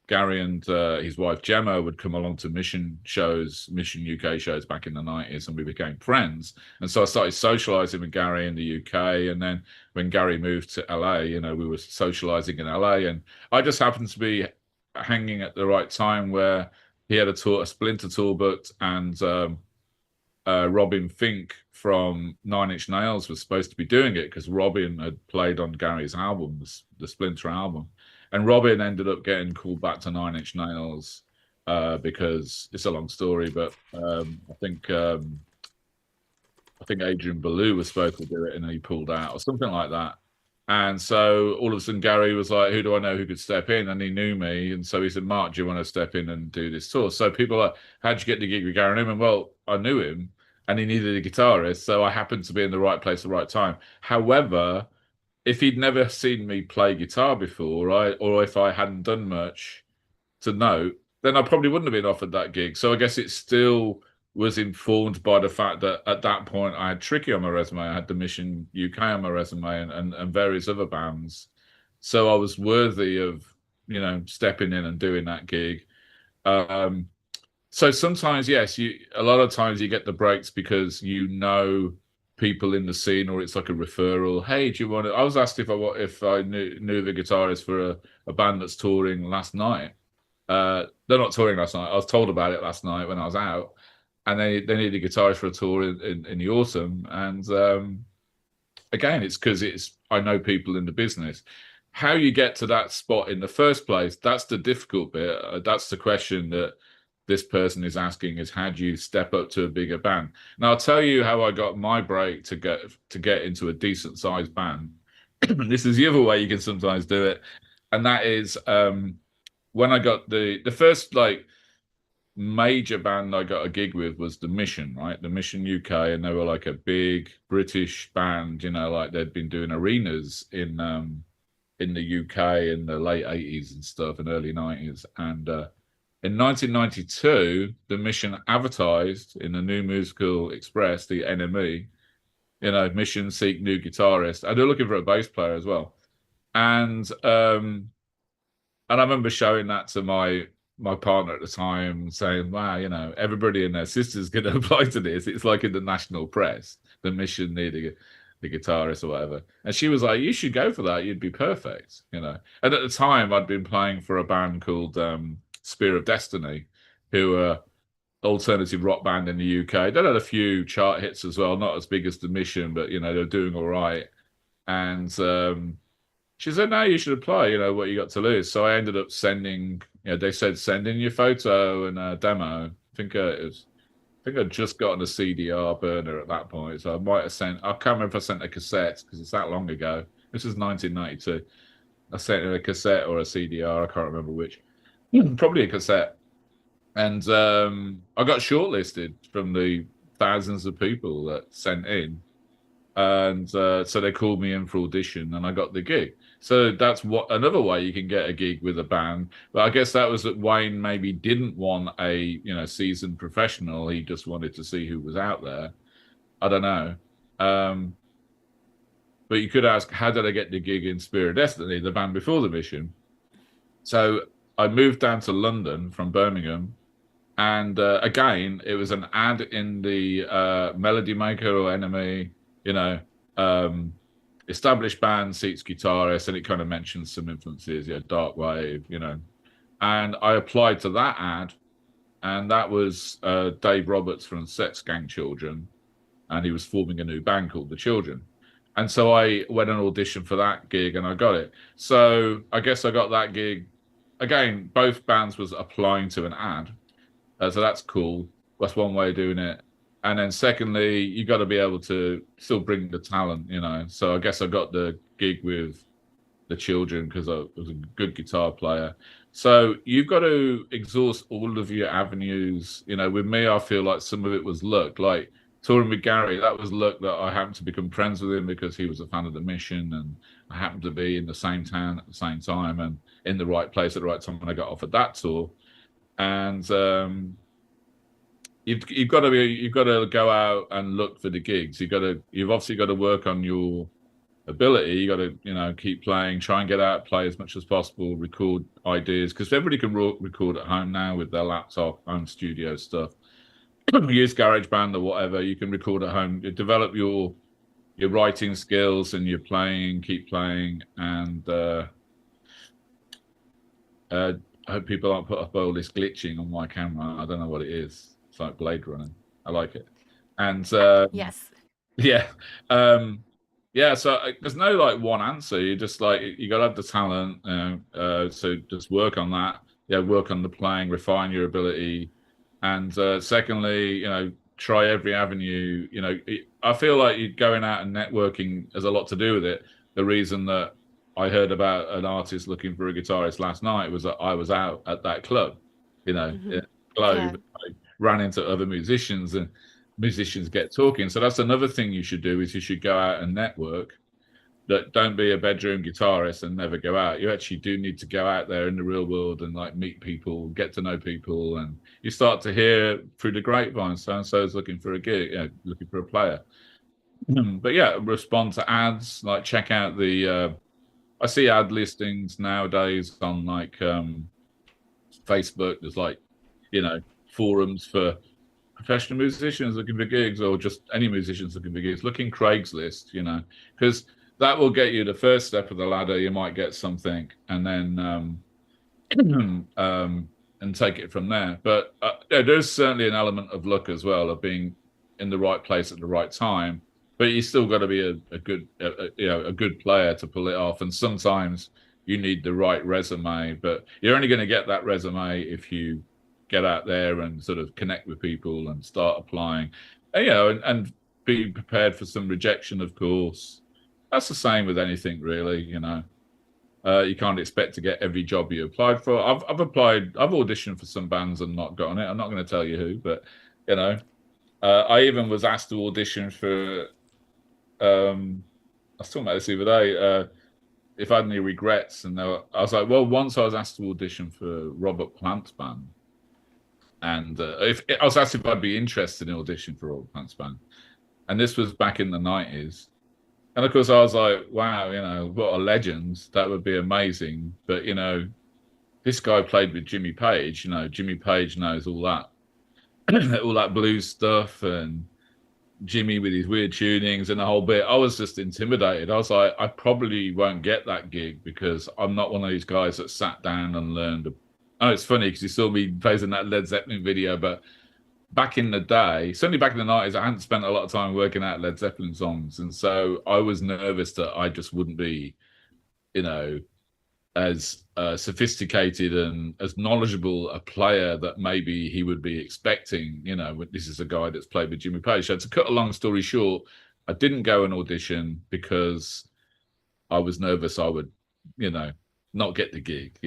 Gary and his wife Gemma would come along to Mission UK shows back in the 90s, and we became friends. And so I started socializing with Gary in the UK. And then when Gary moved to LA, we were socializing in LA. And I just happened to be hanging at the right time where he had a splinter tour booked, and Robin Fink from Nine Inch Nails was supposed to be doing it because Robin had played on Gary's album, the Splinter album, and Robin ended up getting called back to Nine Inch Nails because it's a long story, but I think Adrian Belew was supposed to do it and he pulled out or something like that. And so all of a sudden, Gary was like, "Who do I know who could step in?" And he knew me, and so he said, "Mark, do you want to step in and do this tour?" So people are like, "How'd you get the gig with Gary Newman?" Well, I knew him, and he needed a guitarist, so I happened to be in the right place at the right time. However, if he'd never seen me play guitar before, right, or if I hadn't done much to note, then I probably wouldn't have been offered that gig. So I guess it still was informed by the fact that at that point I had Tricky on my resume, I had the Mission UK on my resume, and various other bands. So I was worthy of, stepping in and doing that gig. Um, so sometimes, yes, a lot of times you get the breaks because people in the scene, or it's like a referral. Hey, do you want to? I was asked if I knew the guitarist for a band that's touring last night. They're not touring last night. I was told about it last night when I was out, and they need a guitarist for a tour in the autumn. And again, it's because I know people in the business. How you get to that spot in the first place, that's the difficult bit. That's the question that this person is asking: is how do you step up to a bigger band? Now I'll tell you how I got my break to get into a decent sized band. This is the other way you can sometimes do it, and that is when I got the first like major band I got a gig with was the Mission, right? The Mission UK, and they were like a big British band, like they'd been doing arenas in the UK in the late 80s and stuff and early 90s. And in 1992, the Mission advertised in the New Musical Express, the NME, Mission seek new guitarist. And they're looking for a bass player as well. And I remember showing that to my partner at the time, saying, "Wow, everybody and their sister's going to apply to this. It's like in the national press, the Mission needing the guitarist or whatever." And she was like, "You should go for that. You'd be perfect." And at the time, I'd been playing for a band called Spear of Destiny, who are alternative rock band in the UK. They had a few chart hits as well, not as big as the Mission, but they're doing all right. And she said, "No, you should apply. What you got to lose." So I ended up sending. They said send in your photo and a demo. I think I'd just gotten a CDR burner at that point, so I might have sent. I can't remember if I sent a cassette because it's that long ago. This was 1992. I sent in a cassette or a CDR. I can't remember which. Probably a cassette. And I got shortlisted from the thousands of people that sent in, and so they called me in for audition and I got the gig. So that's what another way you can get a gig with a band. But I guess that was that Wayne maybe didn't want a seasoned professional. He just wanted to see who was out there. I don't know. um but you could ask, how did I get the gig in Spirit Destiny, the band before the Mission? So I moved down to London from Birmingham, and again, it was an ad in the Melody Maker or Enemy, you know, um, established band seats guitarist, and it kind of mentions some influences, yeah, dark wave, And I applied to that ad, and that was Dave Roberts from Sex Gang Children, and he was forming a new band called The Children. And so I went and auditioned for that gig, and I got it. So I guess I got that gig. Again, both bands was applying to an ad, so that's cool. That's one way of doing it. And then secondly, you got to be able to still bring the talent. So I guess I got the gig with the Children because I was a good guitar player. So you've got to exhaust all of your avenues. With me, I feel like some of it was luck. Like touring with Gary, that was luck that I happened to become friends with him because he was a fan of the Mission, and I happened to be in the same town at the same time and in the right place at the right time when I got offered that tour. And you've got to go out and look for the gigs. You've obviously got to work on your ability. You got to keep playing, try and get out, play as much as possible, record ideas, because everybody can record at home now with their laptop, home studio stuff. Use GarageBand or whatever. You can record at home. You develop your writing skills and your playing. Keep playing, and I hope people aren't put up all this glitching on my camera. I don't know what it is. It's like Blade Runner. I like it. And Yes. yeah, yeah. So there's no like one answer. You just like you got to have the talent. So just work on that. Yeah, work on the playing, refine your ability, and secondly, try every avenue. I feel like you going out and networking has a lot to do with it. The reason that I heard about an artist looking for a guitarist last night was that I was out at that club, Hmm. Yeah. Globe. I ran into other musicians, and musicians get talking. So that's another thing you should do is you should go out and network. That don't be a bedroom guitarist and never go out. You actually do need to go out there in the real world and like meet people, get to know people, and you start to hear through the grapevine, so and so is looking for a gig, looking for a player. But yeah, respond to ads, like check out the I see ad listings nowadays on like Facebook. There's like, forums for professional musicians looking for gigs, or just any musicians looking for gigs. Look in Craigslist, because that will get you the first step of the ladder. You might get something, and then and take it from there. But yeah, there's certainly an element of luck as well, of being in the right place at the right time. But you still got to be a good, a good player to pull it off. And sometimes you need the right resume, but you're only going to get that resume if you get out there and sort of connect with people and start applying, and be prepared for some rejection, of course. That's the same with anything, really. You can't expect to get every job you applied for. I've auditioned for some bands and not gotten it. I'm not going to tell you who, but I even was asked to audition for. I was talking about this the other day. If I had any regrets, and I was like, well, once I was asked to audition for Robert Plant's band, and if I was asked if I'd be interested in auditioning for Robert Plant's band, and this was back in the 90s. And of course, I was like, wow, what a legend. That would be amazing. But, this guy played with Jimmy Page. Jimmy Page knows all that, all that blues stuff, and Jimmy with his weird tunings and the whole bit. I was just intimidated. I was like, I probably won't get that gig because I'm not one of these guys that sat down and learned. I know it's funny because you saw me praising that Led Zeppelin video, but back in the day, certainly back in the 90s, I hadn't spent a lot of time working out Led Zeppelin songs. And so I was nervous that I just wouldn't be, as sophisticated and as knowledgeable a player that maybe he would be expecting. This is a guy that's played with Jimmy Page. So to cut a long story short, I didn't go and audition because I was nervous I would, not get the gig,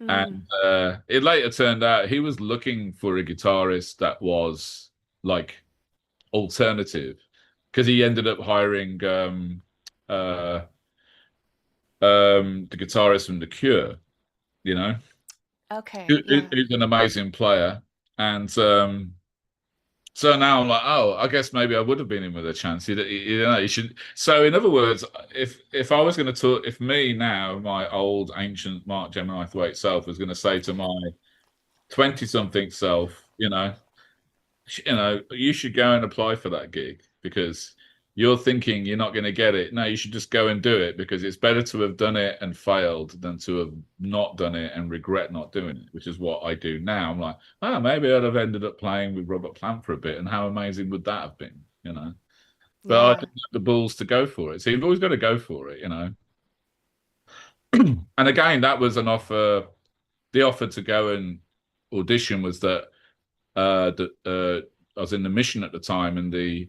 Mm. And it later turned out he was looking for a guitarist that was like alternative, because he ended up hiring uh, the guitarist from The Cure, you know, Okay. Yeah. who's an amazing player. And So now I'm like, oh, I guess maybe I would have been in with a chance. You should. So in other words, if I was going to talk, if me now, my old ancient Mark Gemini Thwaite self was going to say to my 20 something self, you should go and apply for that gig because you're thinking you're not going to get it. No, you should just go and do it because it's better to have done it and failed than to have not done it and regret not doing it, which is what I do now. I'm like, oh, maybe I'd have ended up playing with Robert Plant for a bit, and how amazing would that have been? But I Yeah. didn't have the balls to go for it. So you've always got to go for it. And again, that was an offer. The offer to go and audition was that I was in the mission at the time, and the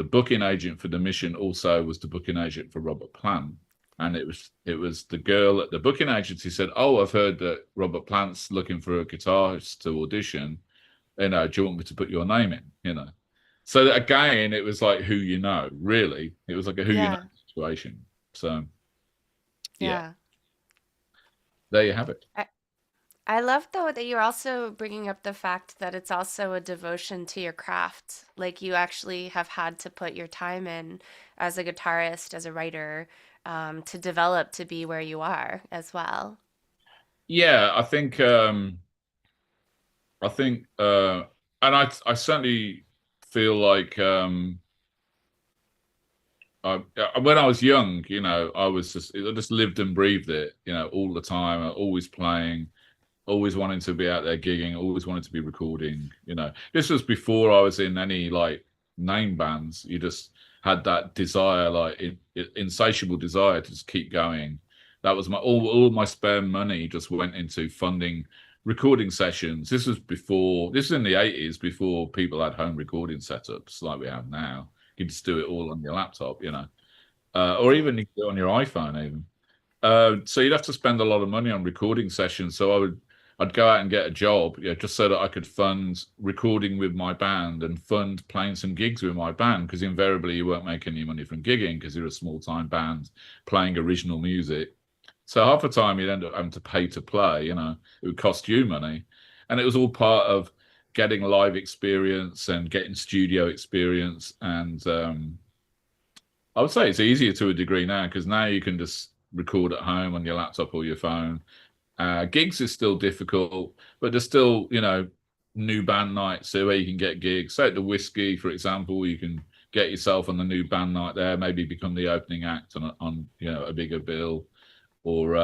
booking agent for the mission also was the booking agent for Robert Plant. And it was the girl at the booking agency said, "Oh, I've heard that Robert Plant's looking for a guitarist to audition. Do you want me to put your name in?" So again, it was like who you know, really. It was like a who you know Yeah. situation. So yeah, Yeah. there you have it. I love though that you're also bringing up the fact that it's also a devotion to your craft. Like you actually have had to put your time in as a guitarist, as a writer, to develop to be where you are as well. Yeah, I think and I certainly feel like when I was young, I just lived and breathed it, all the time, always playing, always wanting to be out there gigging, always wanted to be recording. This was before I was in any like name bands. You just had that desire, like insatiable desire to just keep going. That was all my spare money just went into funding recording sessions. This was in the 80s, before people had home recording setups like we have now. You just do it all on your laptop, or Yeah. even you can do it on your iPhone even. So you'd have to spend a lot of money on recording sessions. So I'd go out and get a job, just so that I could fund recording with my band and fund playing some gigs with my band. Because invariably you won't make any money from gigging because you're a small time band playing original music. So half the time you'd end up having to pay to play. It would cost you money, and it was all part of getting live experience and getting studio experience. And I would say it's easier to a degree now because now you can just record at home on your laptop or your phone. Gigs is still difficult, but there's still, new band nights where you can get gigs. Say at the Whiskey, for example, you can get yourself on the new band night there, maybe become the opening act on a bigger bill. Or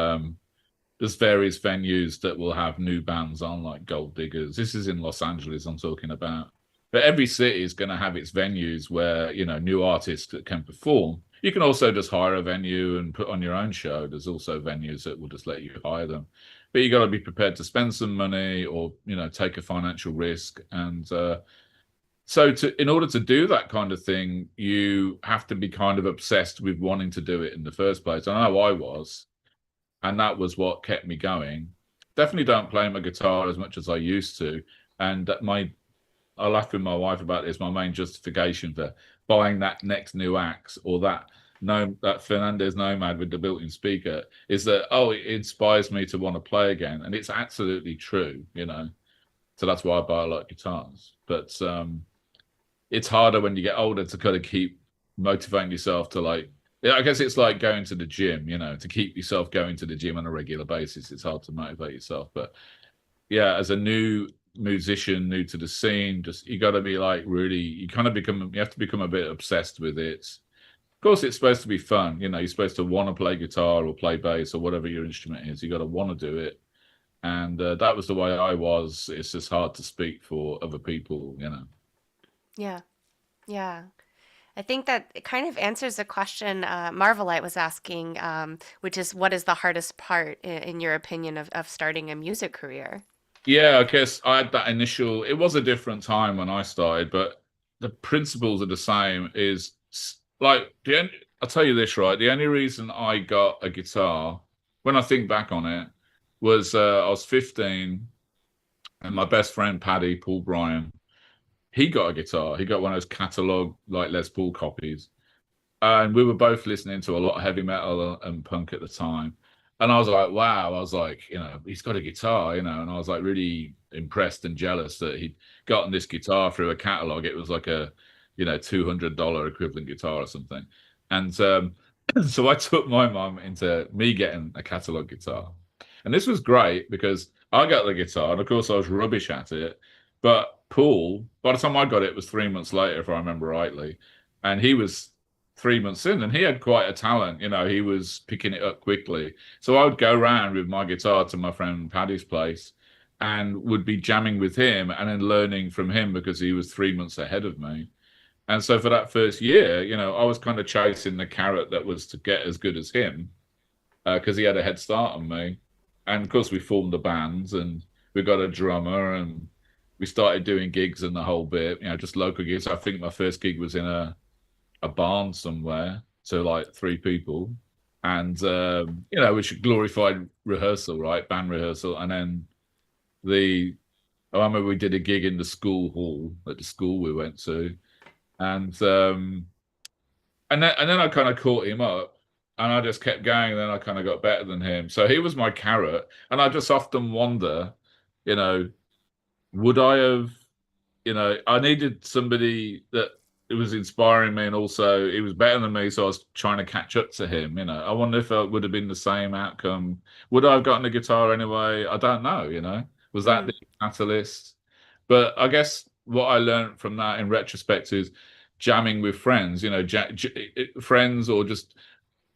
there's various venues that will have new bands on, like Gold Diggers. This is in Los Angeles I'm talking about. But every city is going to have its venues where, new artists that can perform. You can also just hire a venue and put on your own show. There's also venues that will just let you hire them. But you got to be prepared to spend some money or, take a financial risk. And in order to do that kind of thing, you have to be kind of obsessed with wanting to do it in the first place. I know I was, and that was what kept me going. Definitely don't play my guitar as much as I used to, and I laughed with my wife about this. My main justification for buying that next new axe or that no that Fernandez Nomad with the built-in speaker is that it inspires me to want to play again, and it's absolutely true. So that's why I buy a lot of guitars. But it's harder when you get older to kind of keep motivating yourself to like. Yeah, I guess it's like going to the gym, to keep yourself going to the gym on a regular basis. It's hard to motivate yourself. But yeah, as a new musician, new to the scene, just you got to be like really, you have to become a bit obsessed with it. Of course, it's supposed to be fun. You're supposed to want to play guitar or play bass or whatever your instrument is. You got to want to do it. And that was the way I was. It's just hard to speak for other people. Yeah. Yeah. I think that it kind of answers the question Marvelite was asking, which is what is the hardest part, in your opinion, of starting a music career? Yeah, I guess I had that initial. It was a different time when I started, but the principles are the same. Like I'll tell you this, right? The only reason I got a guitar, when I think back on it, was I was 15, and my best friend Paddy Paul Bryan, he got a guitar. He got one of those catalog like Les Paul copies, and we were both listening to a lot of heavy metal and punk at the time. And I was like, wow. I was like, he's got a guitar, and I was like really impressed and jealous that he'd gotten this guitar through a catalog. It was like a, $200 equivalent guitar or something. And so I took my mum into me getting a catalog guitar. And this was great because I got the guitar, and of course I was rubbish at it. But Paul, by the time I got it, it was 3 months later, if I remember rightly. And he was 3 months in, and he had quite a talent. He was picking it up quickly. So I would go around with my guitar to my friend Paddy's place and would be jamming with him and then learning from him because he was 3 months ahead of me. And so for that first year, I was kind of chasing the carrot that was to get as good as him because he had a head start on me. And of course, we formed the bands and we got a drummer and we started doing gigs and the whole bit, just local gigs. I think my first gig was in a barn somewhere to like 3 people. And, which glorified rehearsal, right? Band rehearsal. And then I remember we did a gig in the school hall at the school we went to. And then I kind of caught him up and I just kept going. And then I kind of got better than him. So he was my carrot. And I just often wonder, you know, would I have, I needed somebody that it was inspiring me and also he was better than me. So I was trying to catch up to him. I wonder if it would have been the same outcome. Would I have gotten a guitar anyway? I don't know, was that the catalyst? But I guess what I learned from that in retrospect is jamming with friends, friends, or just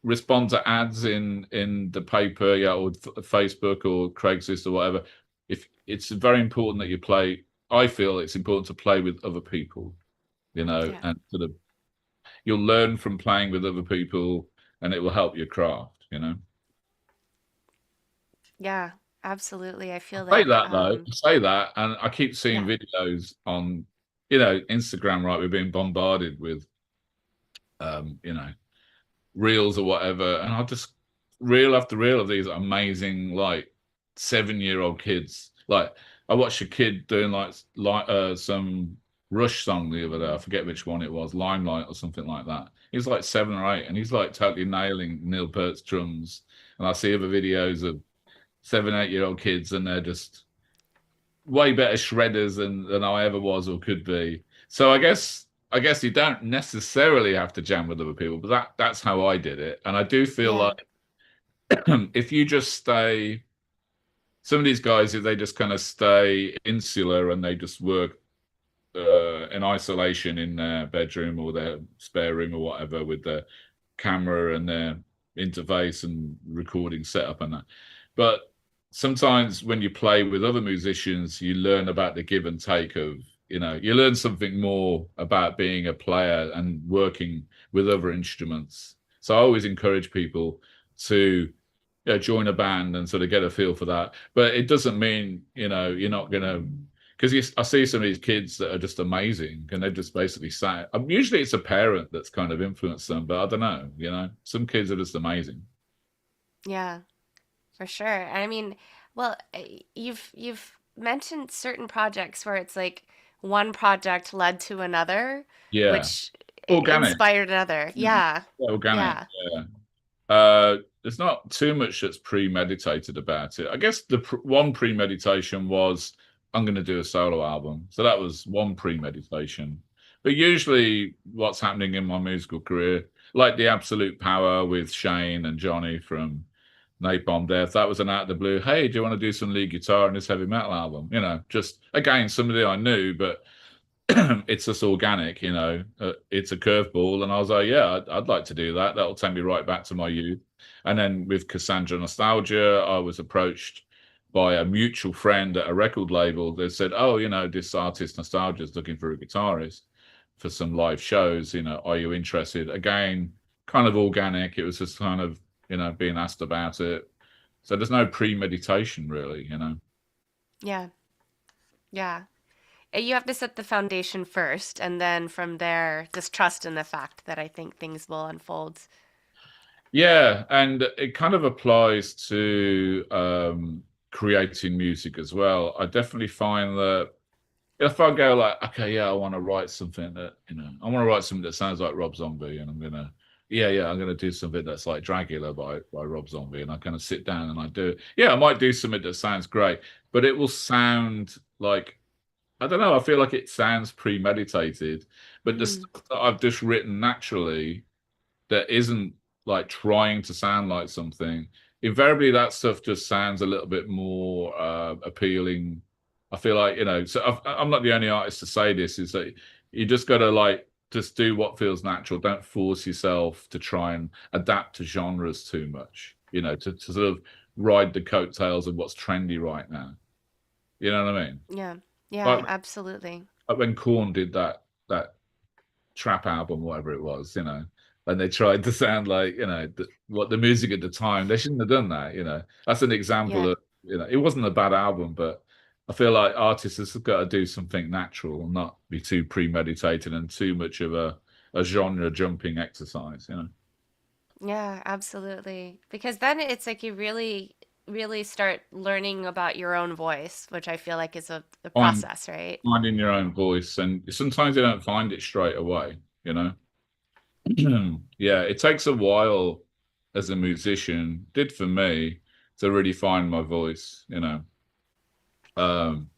respond to ads in the paper, yeah, or Facebook or Craigslist or whatever. If it's very important that you play, I feel it's important to play with other people, Yeah. and sort of you'll learn from playing with other people, and it will help your craft. Yeah, absolutely. I feel Say like that though, I say that, and I keep seeing yeah. videos on, Instagram. Right, we're being bombarded with, um, you know, reels or whatever, and I just reel after reel of these amazing like 7-year-old kids. Like I watched a kid doing some Rush song the other day. I forget which one it was, Limelight or something like that. He's like 7 or 8, and he's like totally nailing Neil Peart's drums. And I see other videos of 7, 8-year-old kids, and they're just way better shredders than I ever was or could be. So I guess you don't necessarily have to jam with other people, but that's how I did it. And I do feel Yeah. like if you just stay, some of these guys, if they just kind of stay insular and they just work in isolation in their bedroom or their spare room or whatever with their camera and their interface and recording setup and that. But sometimes when you play with other musicians, you learn about the give and take of, you learn something more about being a player and working with other instruments. So I always encourage people to join a band and sort of get a feel for that. But it doesn't mean, you're not going to, because I see some of these kids that are just amazing and they're just basically sat. Usually it's a parent that's kind of influenced them, but I don't know, some kids are just amazing. Yeah, for sure. I mean, well, you've mentioned certain projects where it's like one project led to another, Yeah. which Organic. inspired another. Yeah. Yeah, organic. Yeah. Yeah. There's not too much that's premeditated about it. I guess the one premeditation was I'm going to do a solo album. So that was one premeditation. But usually, what's happening in my musical career, like the Absolute Power with Shane and Johnny from Napalm Death, that was an out of the blue. Hey, do you want to do some lead guitar in this heavy metal album? Just again, somebody I knew, but it's just organic, it's a curveball. And I was like, yeah, I'd like to do that. That'll take me right back to my youth. And then with Cassandra Nostalgia, I was approached by a mutual friend at a record label that said, oh, this artist Nostalgia is looking for a guitarist for some live shows. Are you interested? Again, kind of organic. It was just kind of, being asked about it. So there's no premeditation really. Yeah. Yeah. You have to set the foundation first, and then from there, just trust in the fact that I think things will unfold. Yeah, and it kind of applies to creating music as well. I definitely find that if I go like, okay, yeah, I want to write something that, I want to write something that sounds like Rob Zombie, and I'm gonna yeah, I'm going to do something that's like Dracula by Rob Zombie, and I kind of sit down and I do it. Yeah, I might do something that sounds great, but it will sound like, I don't know. I feel like it sounds premeditated, but the Mm, stuff that I've just written naturally that isn't like trying to sound like something, invariably that stuff just sounds a little bit more appealing. I feel like, so I'm not the only artist to say this, is that you just got to like just do what feels natural. Don't force yourself to try and adapt to genres too much, to sort of ride the coattails of what's trendy right now. You know what I mean? yeah. Yeah, Like, absolutely. like when Korn did that trap album, whatever it was, and they tried to sound like, what the music at the time, they shouldn't have done that. That's an example Yeah. of, it wasn't a bad album, but I feel like artists have got to do something natural and not be too premeditated and too much of a genre jumping exercise. Yeah, absolutely. Because then it's like you really, really start learning about your own voice, which I feel like is a Find process, right? Finding your own voice, and sometimes you don't find it straight away. Yeah, it takes a while as a musician, did for me, to really find my voice. Um,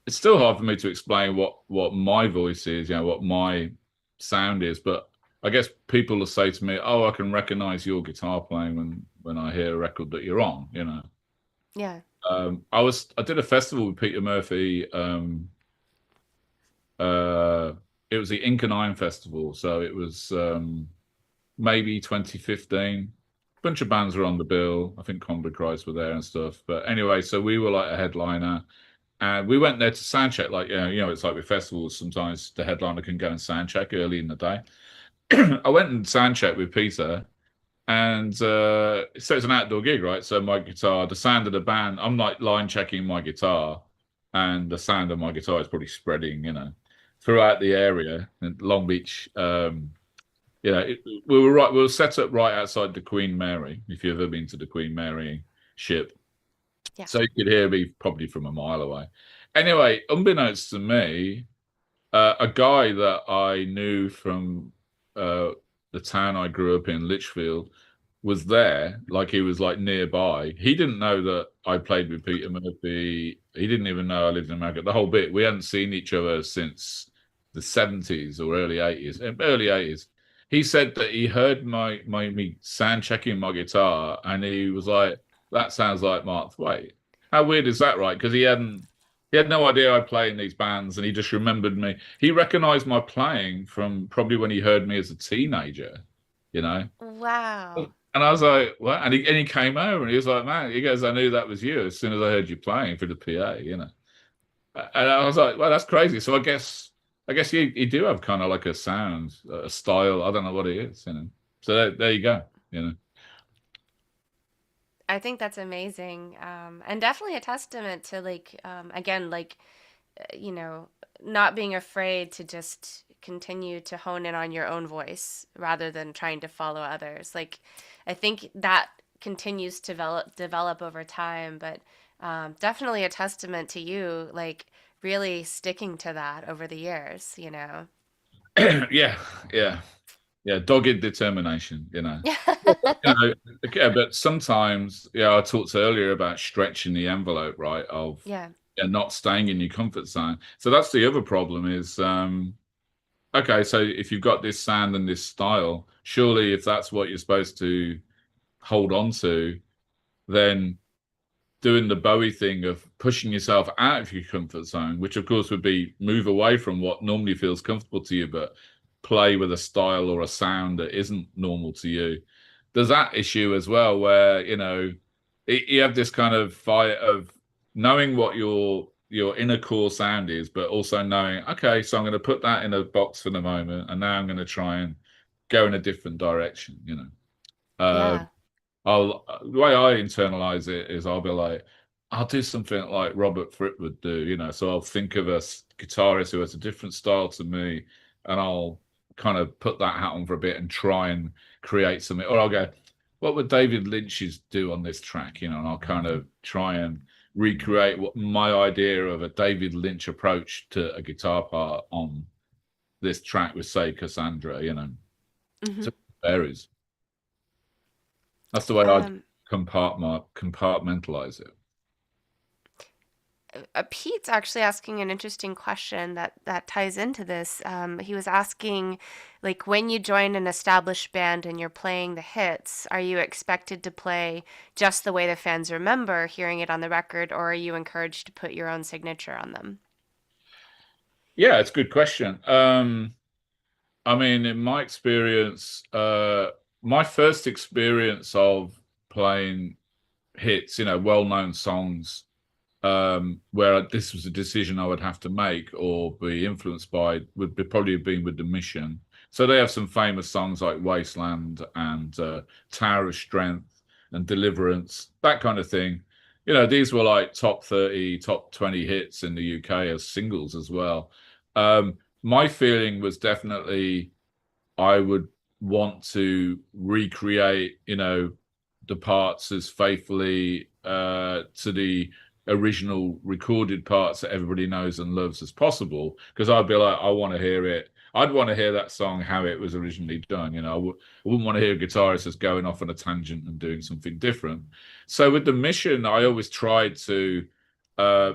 it's still hard for me to explain what my voice is, what my sound is, but I guess people will say to me, "Oh, I can recognize your guitar playing when I hear a record that you're on." Yeah. I did a festival with Peter Murphy. Uh, it was the Ink and Iron Festival, so it was maybe 2015. Bunch of bands were on the bill. I think Combi Cries were there and stuff. But anyway, so we were like a headliner, and we went there to sound check. Like, it's like with festivals, sometimes the headliner can go and sound check early in the day. I went and sound checked with Peter, and so it's an outdoor gig, right? So my guitar, the sound of the band, I'm like line checking my guitar, and the sound of my guitar is probably spreading, throughout the area in Long Beach. We were set up right outside the Queen Mary. If you've ever been to the Queen Mary ship, Yeah. so you could hear me probably from a mile away. Anyway, unbeknownst to me, a guy that I knew from uh, the town I grew up in, Litchfield, was there. Like, he was like nearby. He didn't know that I played with Peter Murphy. He didn't even know I lived in America. The whole bit. We hadn't seen each other since the 70s or early 80s. Early 80s. He said that he heard me sound checking my guitar, and he was like, "That sounds like Mark Thwaite." How weird is that, right? Because he had no idea I play in these bands, and he just remembered me. He recognized my playing from probably when he heard me as a teenager, you know. Wow. And I was like, "What?" And he came over and he was like, "Man," he goes, "I knew that was you as soon as I heard you playing for the PA." And I was like, "Well, that's crazy." So I guess you do have kind of like a sound, a style. I don't know what it is. So there you go. I think that's amazing. And definitely a testament to like, again, like, you know, not being afraid to just continue to hone in on your own voice rather than trying to follow others. Like, I think that continues to develop over time, but definitely a testament to you, like really sticking to that over the years, you know? Yeah, yeah. Yeah, dogged determination. Yeah. You know, yeah, but sometimes, I talked earlier about stretching the envelope, right? Of Yeah. not staying in your comfort zone. So that's the other problem is, okay, so if you've got this sound and this style, surely if that's what you're supposed to hold on to, then doing the Bowie thing of pushing yourself out of your comfort zone, which of course would be move away from what normally feels comfortable to you, but play with a style or a sound that isn't normal to you. There's that issue as well, where you have this kind of fight of knowing what your inner core sound is, but also knowing, okay, so I'm going to put that in a box for the moment, and now I'm going to try and go in a different direction. Uh, Yeah. the way I internalize it is I'll be like, I'll do something like Robert Fripp would do. So I'll think of a guitarist who has a different style to me, and I'll kind of put that hat on for a bit and try and create something. Or I'll go, what would David Lynch's do on this track? And I'll kind of try and recreate what my idea of a David Lynch approach to a guitar part on this track with, say, Cassandra, Hmm. so it varies. That's the way I Um, compartmentalize it. Pete's actually asking an interesting question that ties into this. He was asking, like, when you join an established band and you're playing the hits, are you expected to play just the way the fans remember hearing it on the record, or are you encouraged to put your own signature on them? Yeah, it's a good question. I mean, in my experience, my first experience of playing hits, well-known songs, where this was a decision I would have to make or be influenced by, would be probably have been with The Mission. So they have some famous songs like Wasteland and Tower of Strength and Deliverance, that kind of thing. These were like top 30, top 20 hits in the UK as singles as well. My feeling was definitely I would want to recreate, the parts as faithfully to the original recorded parts that everybody knows and loves as possible. Because I'd be like, I want to hear it. I'd want to hear that song how it was originally done. I wouldn't want to hear a guitarist just going off on a tangent and doing something different. So with The Mission, I always tried to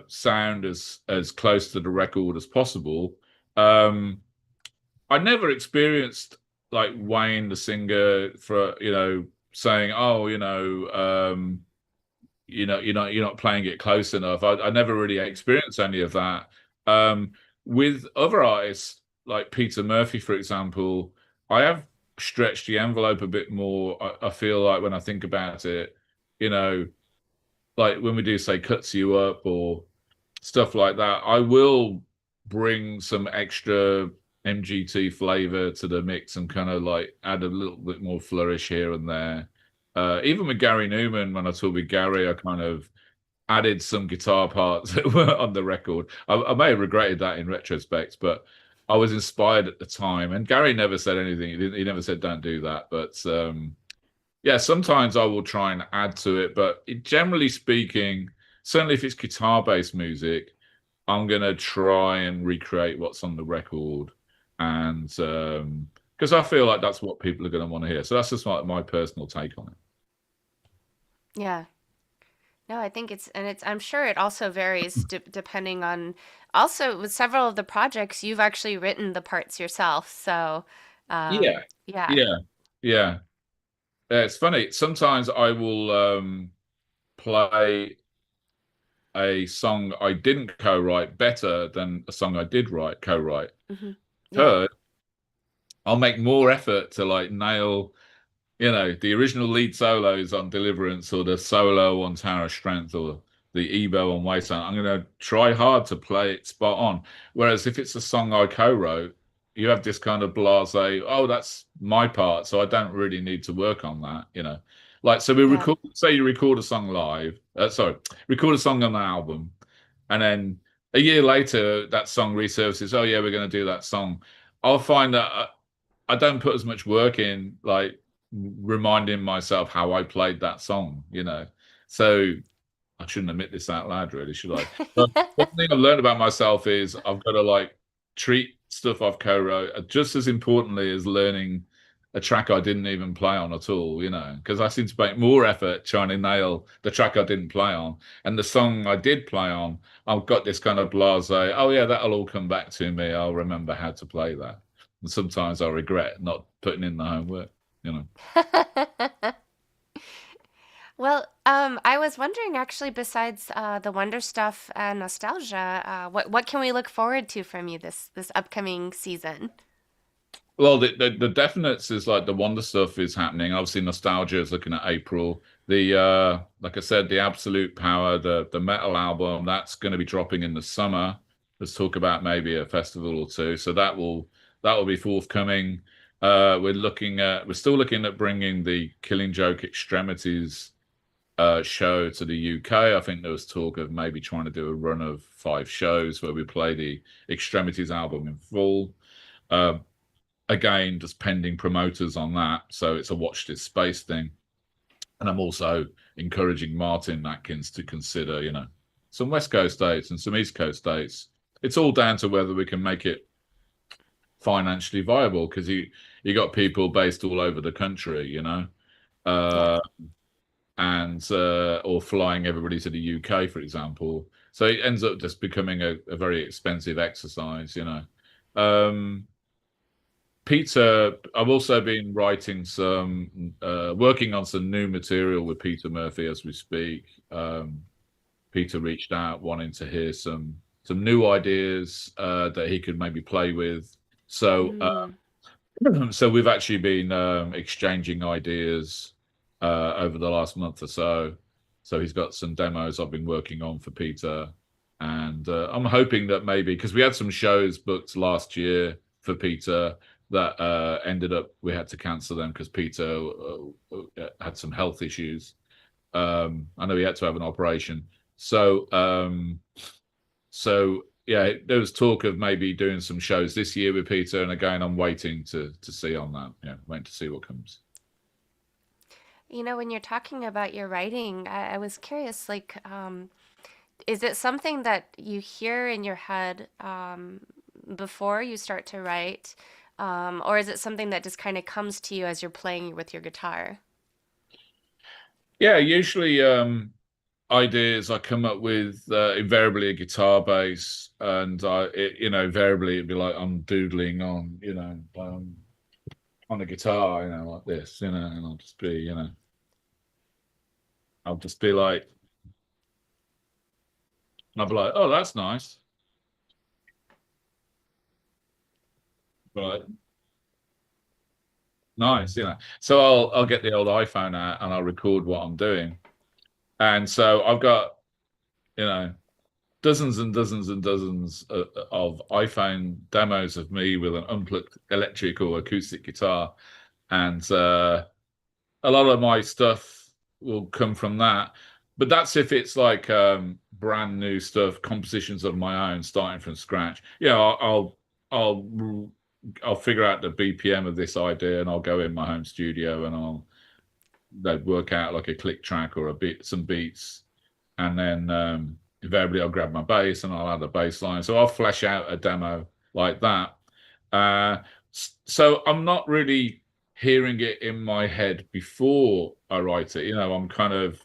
sound as close to the record as possible. Um, I never experienced like Wayne the singer for saying, "Oh, you're not playing it close enough." I never really experienced any of that. Um, with other artists like Peter Murphy, for example, I have stretched the envelope a bit more. I feel like when I think about it, you know, like when we do say "cuts you up" or stuff like that, I will bring some extra MGT flavor to the mix and kind of like add a little bit more flourish here and there. Even with Gary Numan, when I talked with Gary, I kind of added some guitar parts that were on the record. I may have regretted that in retrospect, but I was inspired at the time. And Gary never said anything. He never said don't do that. But yeah, sometimes I will try and add to it. But generally speaking, certainly if it's guitar-based music, I'm gonna try and recreate what's on the record, and because I feel like that's what people are gonna want to hear. So that's just my personal take on it. Yeah. No, I think I'm sure it also varies depending on, also with several of the projects, you've actually written the parts yourself. So, Yeah, yeah. yeah, yeah. It's funny. Sometimes I will play a song I didn't co-write better than a song I did write co-write. Hmm. Yeah. Third, I'll make more effort to like nail the original lead solos on Deliverance or the solo on Tower of Strength or the Ebo on Wasteland. I'm going to try hard to play it spot on. Whereas if it's a song I co-wrote, you have this kind of blasé, oh, that's my part, so I don't really need to work on that. Like, so Yeah. say you record a song live, record a song on an album, and then a year later, that song resurfaces, oh, yeah, we're going to do that song. I'll find that I don't put as much work in, like, reminding myself how I played that song. So I shouldn't admit this out loud, really, should I? But one thing I've learned about myself is I've got to like treat stuff I've co-wrote just as importantly as learning a track I didn't even play on at all, because I seem to make more effort trying to nail the track I didn't play on. And the song I did play on, I've got this kind of blasé, oh yeah, that'll all come back to me. I'll remember how to play that. And sometimes I regret not putting in the homework. Well, I was wondering actually, besides the Wonder stuff and nostalgia, what can we look forward to from you this upcoming season? Well, the definites is like the Wonder stuff is happening. Obviously, nostalgia is looking at April. The like I said, the Absolute Power, the metal album, that's going to be dropping in the summer. Let's talk about maybe a festival or two. So that will be forthcoming. We're still looking at bringing the Killing Joke Extremities show to the UK. I think there was talk of maybe trying to do a run of 5 shows where we play the Extremities album in full. Uh, Again, just pending promoters on that. So it's a watch this space thing. And I'm also encouraging Martin Atkins to consider, some West Coast dates and some East Coast dates. It's all down to whether we can make it financially viable because you got people based all over the country, Yeah. uh, and or flying everybody to the UK, for example. So it ends up just becoming a very expensive exercise. Um, Peter, I've also been writing working on some new material with Peter Murphy as we speak. Peter reached out wanting to hear some new ideas that he could maybe play with. So Mm. so we've actually been exchanging ideas over the last month or so. So he's got some demos I've been working on for Peter, and I'm hoping that maybe because we had some shows booked last year for Peter that ended up we had to cancel them because Peter had some health issues. I know he had to have an operation. So yeah, there was talk of maybe doing some shows this year with Peter, and again, I'm waiting to see on that. Yeah, waiting to see what comes. When you're talking about your writing, I was curious, like, is it something that you hear in your head before you start to write? Or is it something that just kind of comes to you as you're playing with your guitar? Yeah, usually ideas I come up with invariably a guitar bass, and invariably it'd be like I'm doodling on a guitar, like this, and I'll just be like, I'll be like, oh, that's nice, but nice. So I'll get the old iPhone out and I'll record what I'm doing, and so I've got you know dozens and dozens and dozens of iPhone demos of me with an unplugged electric or acoustic guitar, and a lot of my stuff will come from that. But that's if it's like brand new stuff, compositions of my own, starting from scratch. I'll I'll figure out the BPM of this idea, and I'll go in my home studio and I'll work out like a click track or a beat, some beats, and then invariably I'll grab my bass and I'll add a bass line. So I'll flesh out a demo like that. Uh, so I'm not really hearing it in my head before I write it. I'm kind of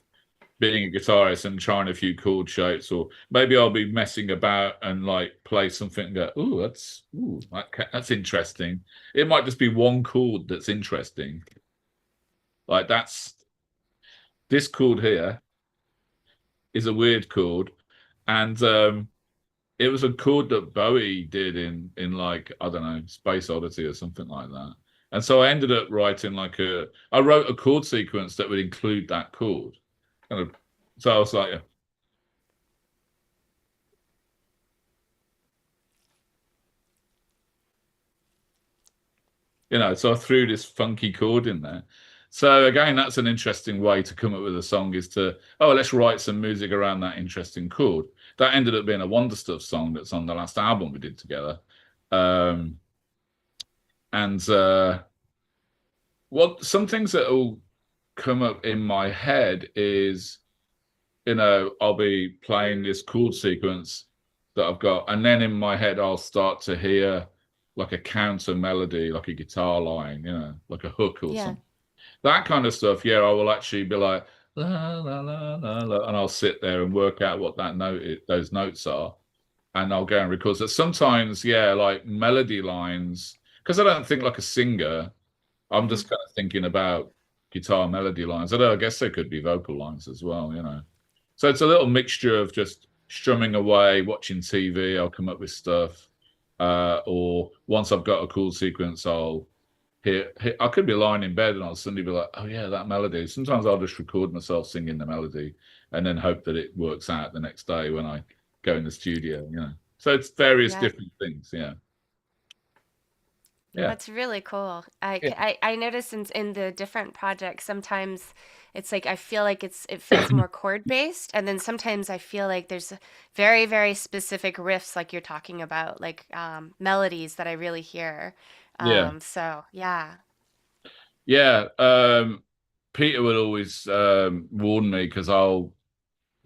being a guitarist and trying a few chord shapes, or maybe I'll be messing about and like play something and go, "Ooh, that's interesting." It might just be one chord that's interesting. Like that's this chord here is a weird chord, and it was a chord that Bowie did in like I don't know Space Oddity or something like that. And so I ended up writing I wrote a chord sequence that would include that chord. Kind of, so I was like, so I threw this funky chord in there. So again, that's an interesting way to come up with a song is to, oh, let's write some music around that interesting chord. That ended up being a Wonder Stuff song that's on the last album we did together. Um, and some things that will come up in my head is, I'll be playing this chord sequence that I've got, and then in my head I'll start to hear like a counter melody, like a guitar line, like a hook or Yeah. something. That kind of stuff, yeah, I will actually be like la la la la la, and I'll sit there and work out what those notes are, and I'll go and record. So sometimes, yeah, like melody lines, because I don't think like a singer. I'm Hmm. just kind of thinking about guitar melody lines. Although I guess there could be vocal lines as well. So it's a little mixture of just strumming away, watching TV. I'll come up with stuff, or once I've got a cool sequence, I'll hear. I could be lying in bed and I'll suddenly be like, "Oh yeah, that melody." Sometimes I'll just record myself singing the melody, and then hope that it works out the next day when I go in the studio. So it's various Yeah. different things. Yeah, yeah, That's really cool. I, yeah. I, I notice in the different projects, sometimes it's like I feel like it feels more chord based, and then sometimes I feel like there's very, very specific riffs, like you're talking about, like melodies that I really hear. Yeah. So yeah. Yeah, Peter would always warn me because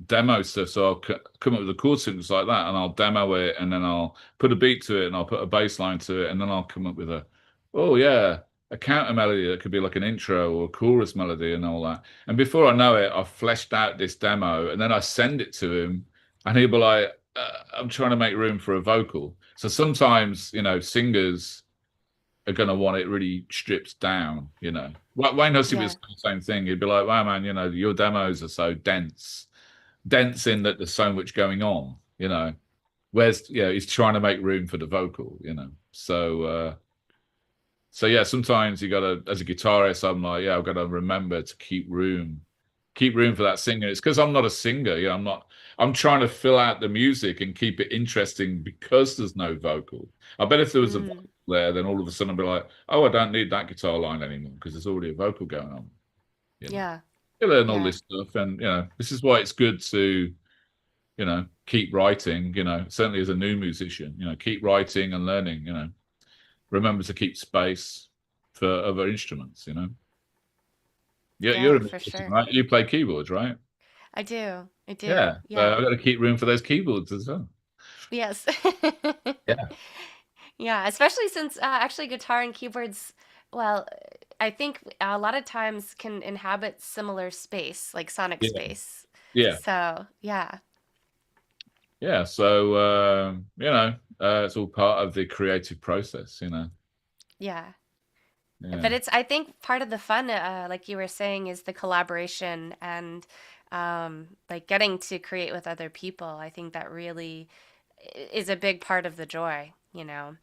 demo stuff. So I'll come up with a chord sequence like that, and I'll demo it, and then I'll put a beat to it, and I'll put a bass line to it, and then I'll come up with oh yeah, a counter melody that could be like an intro or a chorus melody and all that. And before I know it, I've fleshed out this demo, and then I send it to him, and he'll be like, "I'm trying to make room for a vocal." So sometimes, singers are going to want it really stripped down. Wayne Hussey Yeah. was the same thing. He'd be like, "Wow, man, your demos are so dense in that there's so much going on, whereas he's trying to make room for the vocal, so yeah, sometimes you gotta, as a guitarist, I'm like, yeah, I've got to remember to keep room for that singer. It's because I'm not a singer. I'm trying to fill out the music and keep it interesting because there's no vocal. I bet if there was a vocal Mm, there, then all of a sudden I'd be like, oh, I don't need that guitar line anymore because there's already a vocal going on. you know yeah. you learn all Yeah. this stuff, and this is why it's good to keep writing. Certainly as a new musician, keep writing and learning. Remember to keep space for other instruments. Yeah, you're Yeah, a for musician, sure. right? You play keyboards, right? I do. I do. Yeah, so Yeah. I've got to keep room for those keyboards as well. Yes. Yeah, Yeah, especially since actually guitar and keyboards, well, I think a lot of times can inhabit similar space, like sonic yeah, space. yeah, So, yeah. yeah. So it's all part of the creative process. Yeah. Yeah, But I think part of the fun, like you were saying, is the collaboration and like getting to create with other people. I think that really is a big part of the joy, you know?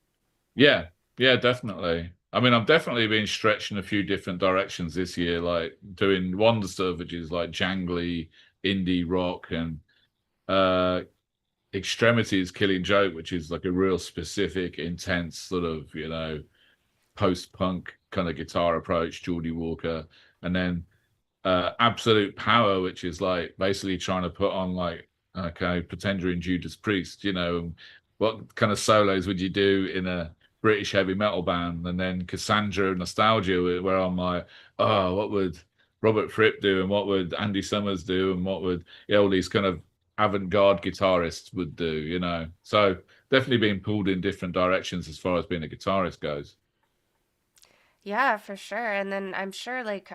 yeah, yeah, definitely. I mean, I've definitely been stretched in a few different directions this year, like doing Wonder stuff, which is like jangly indie rock, and uh Extremities Killing Joke, which is like a real specific, intense sort of, post-punk kind of guitar approach, Geordie Walker, and then Absolute Power, which is like basically trying to put on like, okay, pretend you're in Judas Priest, what kind of solos would you do in a British heavy metal band? And then Cassandra Nostalgia, where I'm like, oh, what would Robert Fripp do, and what would Andy Summers do, and what would all these kind of avant-garde guitarists would do, So definitely being pulled in different directions as far as being a guitarist goes. Yeah, for sure. And then I'm sure like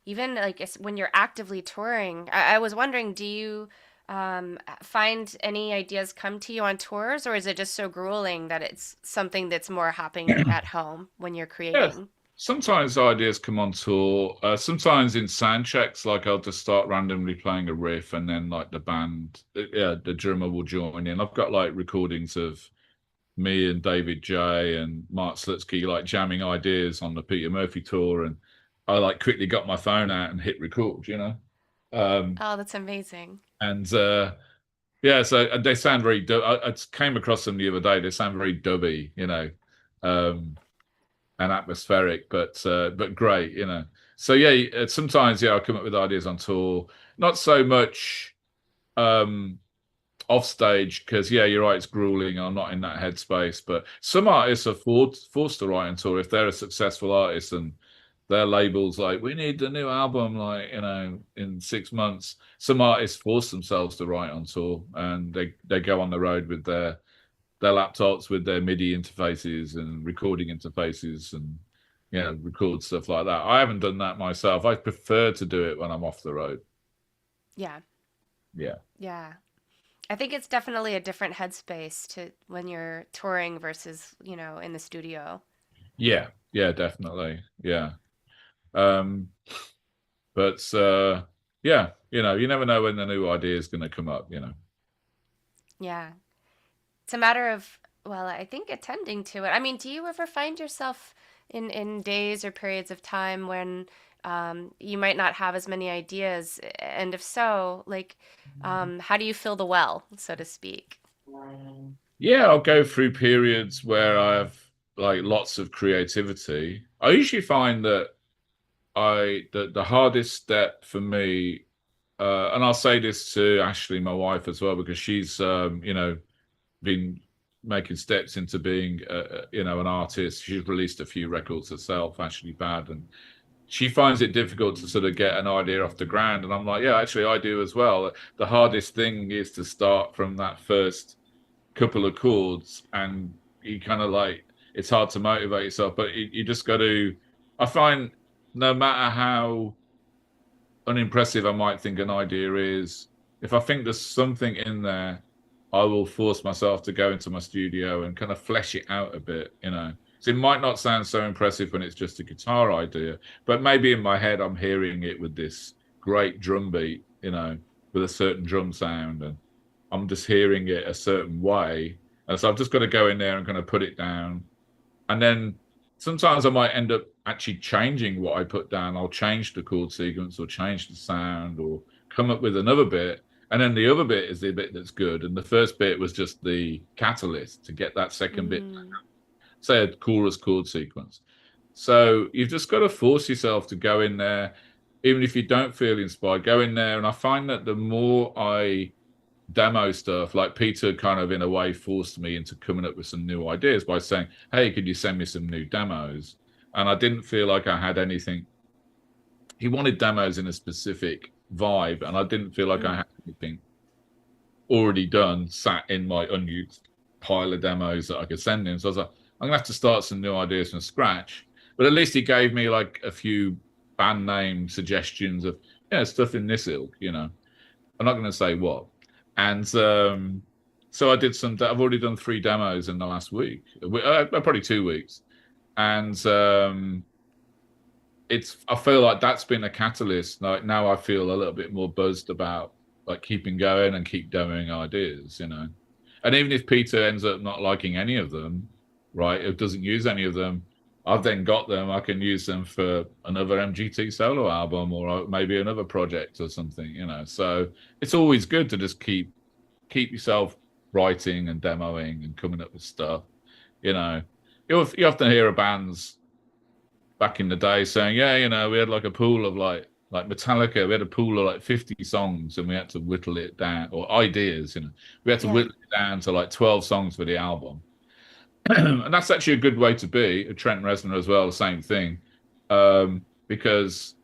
even like when you're actively touring, I was wondering, do you find any ideas come to you on tours, or is it just so grueling that it's something that's more happening at home when you're Yeah, creating? sometimes ideas come on tour. Sometimes in sound checks, like I'll just start randomly playing a riff, and then like the band, yeah, the drummer will join in. I've got like recordings of me and David J and Mark Slutsky like jamming ideas on the Peter Murphy tour, and I like quickly got my phone out and hit record. Um, Oh, that's amazing. and yeah, so they sound very. I came across them the other day. They sound very dubby, um, and atmospheric, but great. So yeah, sometimes yeah, I come up with ideas on tour. Not so much um, off stage because yeah, you're right, it's grueling. I'm not in that headspace. But some artists are forced to write on tour if they're a successful artist and their labels like we need the new album like in 6 months. Some artists force themselves to write on tour and they go on the road with their laptops with their MIDI interfaces and recording interfaces and record stuff like that. I haven't done that myself. I prefer to do it when I'm off the road. Yeah. Yeah. Yeah. I think it's definitely a different headspace to when you're touring versus, in the studio. Yeah. Yeah, definitely. Yeah. Um, but yeah, you never know when the new idea is going to come up. Yeah. It's a matter of, well, I think attending to it. I mean, do you ever find yourself in days or periods of time when you might not have as many ideas? And if so, like, how do you fill the well, so to speak? Yeah, I'll go through periods where I have like lots of creativity. I usually find that the hardest step for me, and I'll say this to Ashley, my wife, as well, because she's been making steps into being an artist. She's released a few records herself, Ashley Bad, and she finds it difficult to sort of get an idea off the ground. And I'm like, yeah, actually, I do as well. The hardest thing is to start from that first couple of chords, and you kind of like, it's hard to motivate yourself, but you just got to, I find no matter how unimpressive I might think an idea is, if I think there's something in there, I will force myself to go into my studio and kind of flesh it out a bit, you know. So it might not sound so impressive when it's just a guitar idea, but maybe in my head I'm hearing it with this great drum beat, you know, with a certain drum sound, and I'm just hearing it a certain way. And so I've just got to go in there and kind of put it down. And then sometimes I might end up actually changing what I put down. I'll change the chord sequence or change the sound or come up with another bit. And then the other bit is the bit that's good. And the first bit was just the catalyst to get that second bit, Mm, say a chorus chord sequence. So you've just got to force yourself to go in there, even if you don't feel inspired, go in there. And I find that the more I demo stuff, like Peter kind of in a way forced me into coming up with some new ideas by saying, hey, could you send me some new demos? And I didn't feel like I had anything. He wanted demos in a specific vibe, and I didn't feel like I mm, had anything already done sat in my unused pile of demos that I could send him. So I was like, I'm gonna have to start some new ideas from scratch. But at least he gave me like a few band name suggestions of, yeah, stuff in this ilk, you know. I'm not going to say what. And so I did some. I've already done 3 demos in the last week, probably 2 weeks, and it's. I feel like that's been a catalyst. Like now, I feel a little bit more buzzed about like keeping going and keep demoing ideas, you know. And even if Peter ends up not liking any of them, right, it doesn't use any of them, I've then got them. I can use them for another MGT solo album or maybe another project or something, you know. So it's always good to just keep yourself writing and demoing and coming up with stuff, you know. You often hear of bands back in the day saying, yeah, you know, we had like a pool of like Metallica, we had a pool of like 50 songs and we had to whittle it down, or ideas, you know. We had to yeah. whittle it down to like 12 songs for the album. And that's actually a good way to be. Trent Reznor as well, the same thing. Because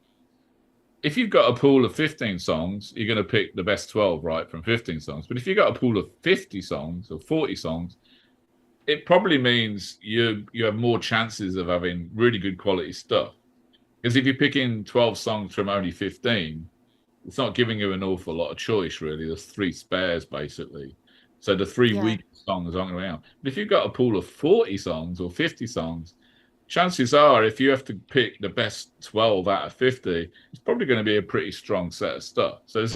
if you've got a pool of 15 songs, you're going to pick the best 12, right, from 15 songs. But if you've got a pool of 50 songs or 40 songs, it probably means you have more chances of having really good quality stuff. Because if you're picking 12 songs from only 15, it's not giving you an awful lot of choice, really. There's 3 spares, basically. So the three Yeah. weak songs aren't going to be out. But if you've got a pool of 40 songs or 50 songs, chances are if you have to pick the best 12 out of 50, it's probably going to be a pretty strong set of stuff. So there's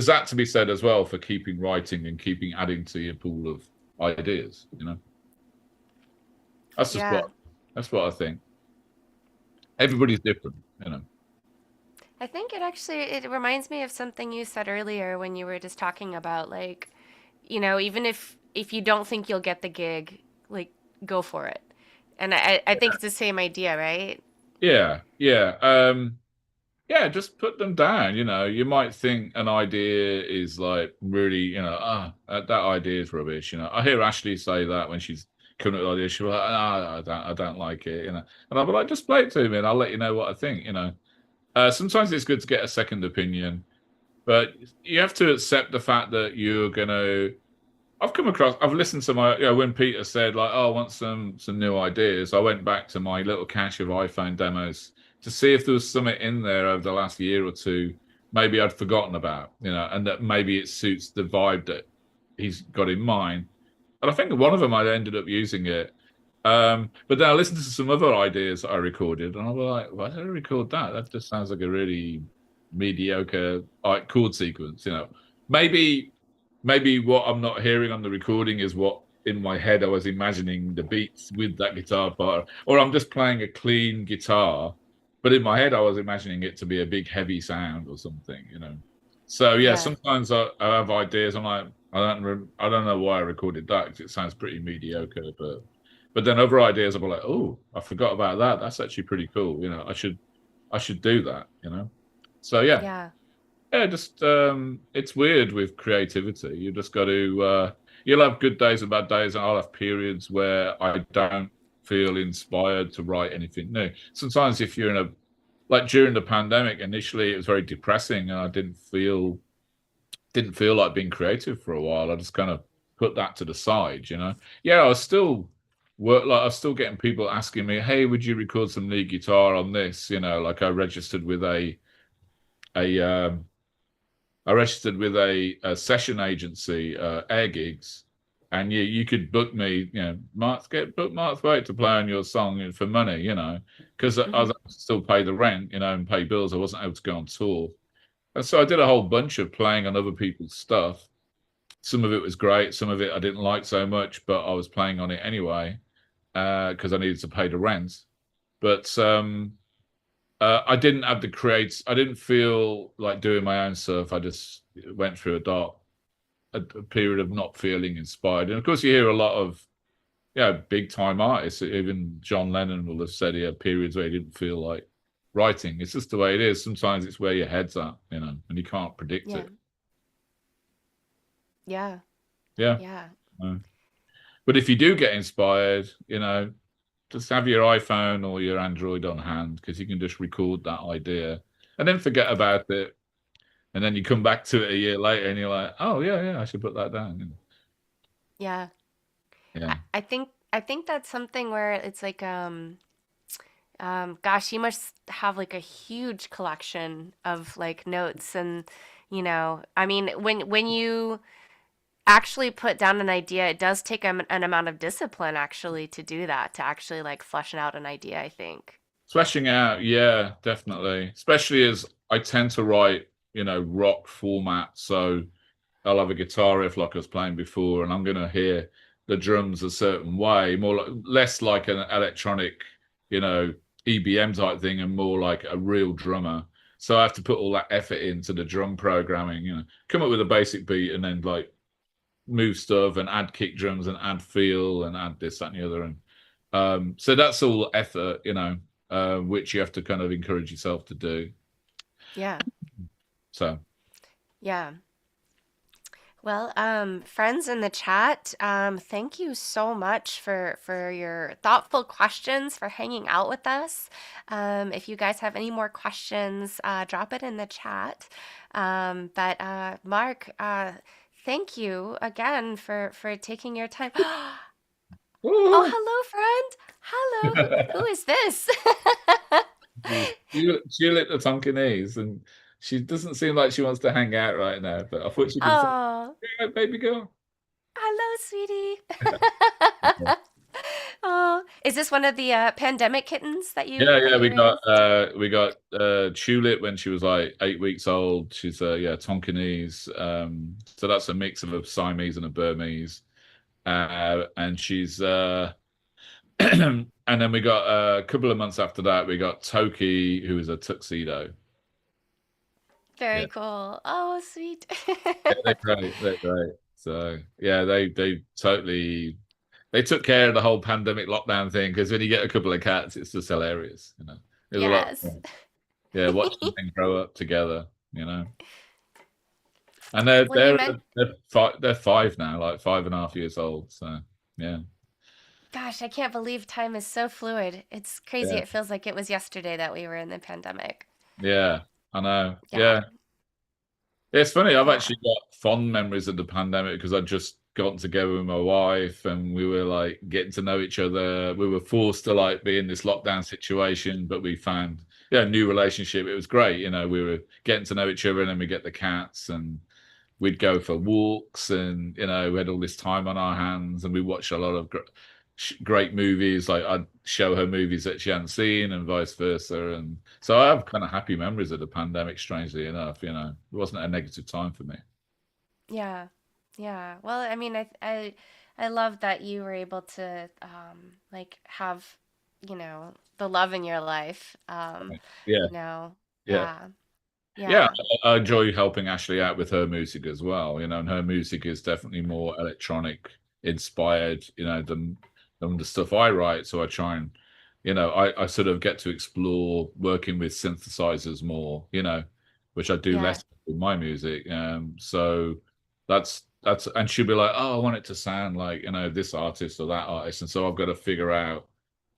that to be said as well for keeping writing and keeping adding to your pool of ideas, you know. That's just Yeah. what I think. Everybody's different, you know. I think it reminds me of something you said earlier when you were just talking about like, even if you don't think you'll get the gig, like go for it. And I think it's the same idea, right? Yeah, yeah. Yeah, just put them down. You know, you might think an idea is like really, you know, that idea is rubbish. You know, I hear Ashley say that when she's coming up with ideas. She's like, I don't like it. You know, and I'll be like, just play it to me, and I'll let you know what I think. You know, sometimes it's good to get a second opinion, but you have to accept the fact that you're gonna. I've listened to my, when Peter said like, oh, I want some new ideas. I went back to my little cache of iPhone demos to see if there was something in there over the last year or two, maybe I'd forgotten about, you know, and that maybe it suits the vibe that he's got in mind. And I think one of them I ended up using it. But then I listened to some other ideas that I recorded, and I was like, why did I record that? That just sounds like a really mediocre like chord sequence, you know. Maybe maybe what I'm not hearing on the recording is what in my head I was imagining the beats with that guitar part, or I'm just playing a clean guitar, but in my head I was imagining it to be a big heavy sound or something, you know. So yeah, Yeah. sometimes I have ideas. I'm like, I don't know why I recorded that because it sounds pretty mediocre, but then other ideas I'll be like, oh, I forgot about that. That's actually pretty cool. You know, I should do that. You know. So yeah, Yeah. yeah, just it's weird with creativity. You just got to you'll have good days and bad days, and I'll have periods where I don't feel inspired to write anything new. Sometimes if you're in like during the pandemic, initially it was very depressing, and I didn't feel like being creative for a while. I just kind of put that to the side, you know. Yeah, I was still I was still getting people asking me, "Hey, would you record some lead guitar on this?" You know, like a I registered with a session agency, Air Gigs, and you could book me, you know, book Mark Thwaite to play on your song for money, you know, because I was Hmm. able to still pay the rent, you know, and pay bills. I wasn't able to go on tour, and so I did a whole bunch of playing on other people's stuff. Some of it was great, some of it I didn't like so much, but I was playing on it anyway because I needed to pay the rent. But I didn't have the creates. I didn't feel like doing my own stuff. I just went through a period of not feeling inspired. And of course, you hear a lot of big time artists. Even John Lennon will have said he had periods where he didn't feel like writing. It's just the way it is. Sometimes it's where your head's at, you know, and you can't predict Yeah. it. Yeah. Yeah. Yeah. But if you do get inspired, you know, just have your iPhone or your Android on hand because you can just record that idea and then forget about it. And then you come back to it a year later and you're like, oh, yeah, yeah, I should put that down. Yeah. Yeah. I think that's something where it's like gosh, you must have like a huge collection of like notes and I mean when you actually put down an idea, it does take an amount of discipline actually to do that, to actually like flesh out an idea, I think. Fleshing out, yeah, definitely. Especially as I tend to write, you know, rock format. So I'll have a guitar riff like I was playing before, and I'm going to hear the drums a certain way, less like an electronic, you know, EBM type thing, and more like a real drummer. So I have to put all that effort into the drum programming, you know, come up with a basic beat, and then like move stuff and add kick drums and add feel and add this, that, and the other. And so that's all effort, you know, which you have to kind of encourage yourself to do. Yeah. So Yeah. Well, friends in the chat, thank you so much for your thoughtful questions, for hanging out with us. If you guys have any more questions, drop it in the chat. But Mark, thank you again for taking your time. Oh, Woo! hello, friend. Hello. Who is this? Juliet the Tonkinese, and she doesn't seem like she wants to hang out right now, but I thought she could say, Oh, "Yeah, baby girl." hello, sweetie. Oh, is this one of the pandemic kittens that Yeah, yeah, you raised? we got Tulip when she was like 8 weeks old. She's yeah, Tonkinese. So that's a mix of a Siamese and a Burmese. And she's and then we got a couple of months after that, we got Toki, who is a tuxedo. Very Yeah. cool. Oh, sweet. Yeah, they're great. They're great. So yeah, they totally they took care of the whole pandemic lockdown thing because when you get a couple of cats, it's just hilarious. You know, it was a lot of Yes. fun. Yeah, watching them grow up together. You know, and Well, you meant, they're five now, like 5.5 years old. So yeah, gosh, I can't believe time is so fluid. It's crazy. yeah, It feels like it was yesterday that we were in the pandemic. yeah. I know. Yeah. Yeah, it's funny. I've Yeah. actually got fond memories of the pandemic because I'd just gotten together with my wife and we were like getting to know each other. We were forced to like be in this lockdown situation, but we found a new relationship. It was great. You know, we were getting to know each other and then we get the cats and we'd go for walks and, you know, we had all this time on our hands and we watched a lot of great movies. Like I'd show her movies that she hadn't seen and vice versa. And so I have kind of happy memories of the pandemic, strangely enough. You know, it wasn't a negative time for me. Yeah. Yeah. Well, I mean, I love that you were able to like have, the love in your life. Yeah, yeah. Yeah. Yeah, Yeah. I enjoy helping Ashley out with her music as well, you know, and her music is definitely more electronic inspired, you know, than the stuff I write. So I try and, you know, I sort of get to explore working with synthesizers more, you know, which I do Yeah. less with my music. So that's and she'll be like, oh, I want it to sound like, you know, this artist or that artist. And so I've got to figure out,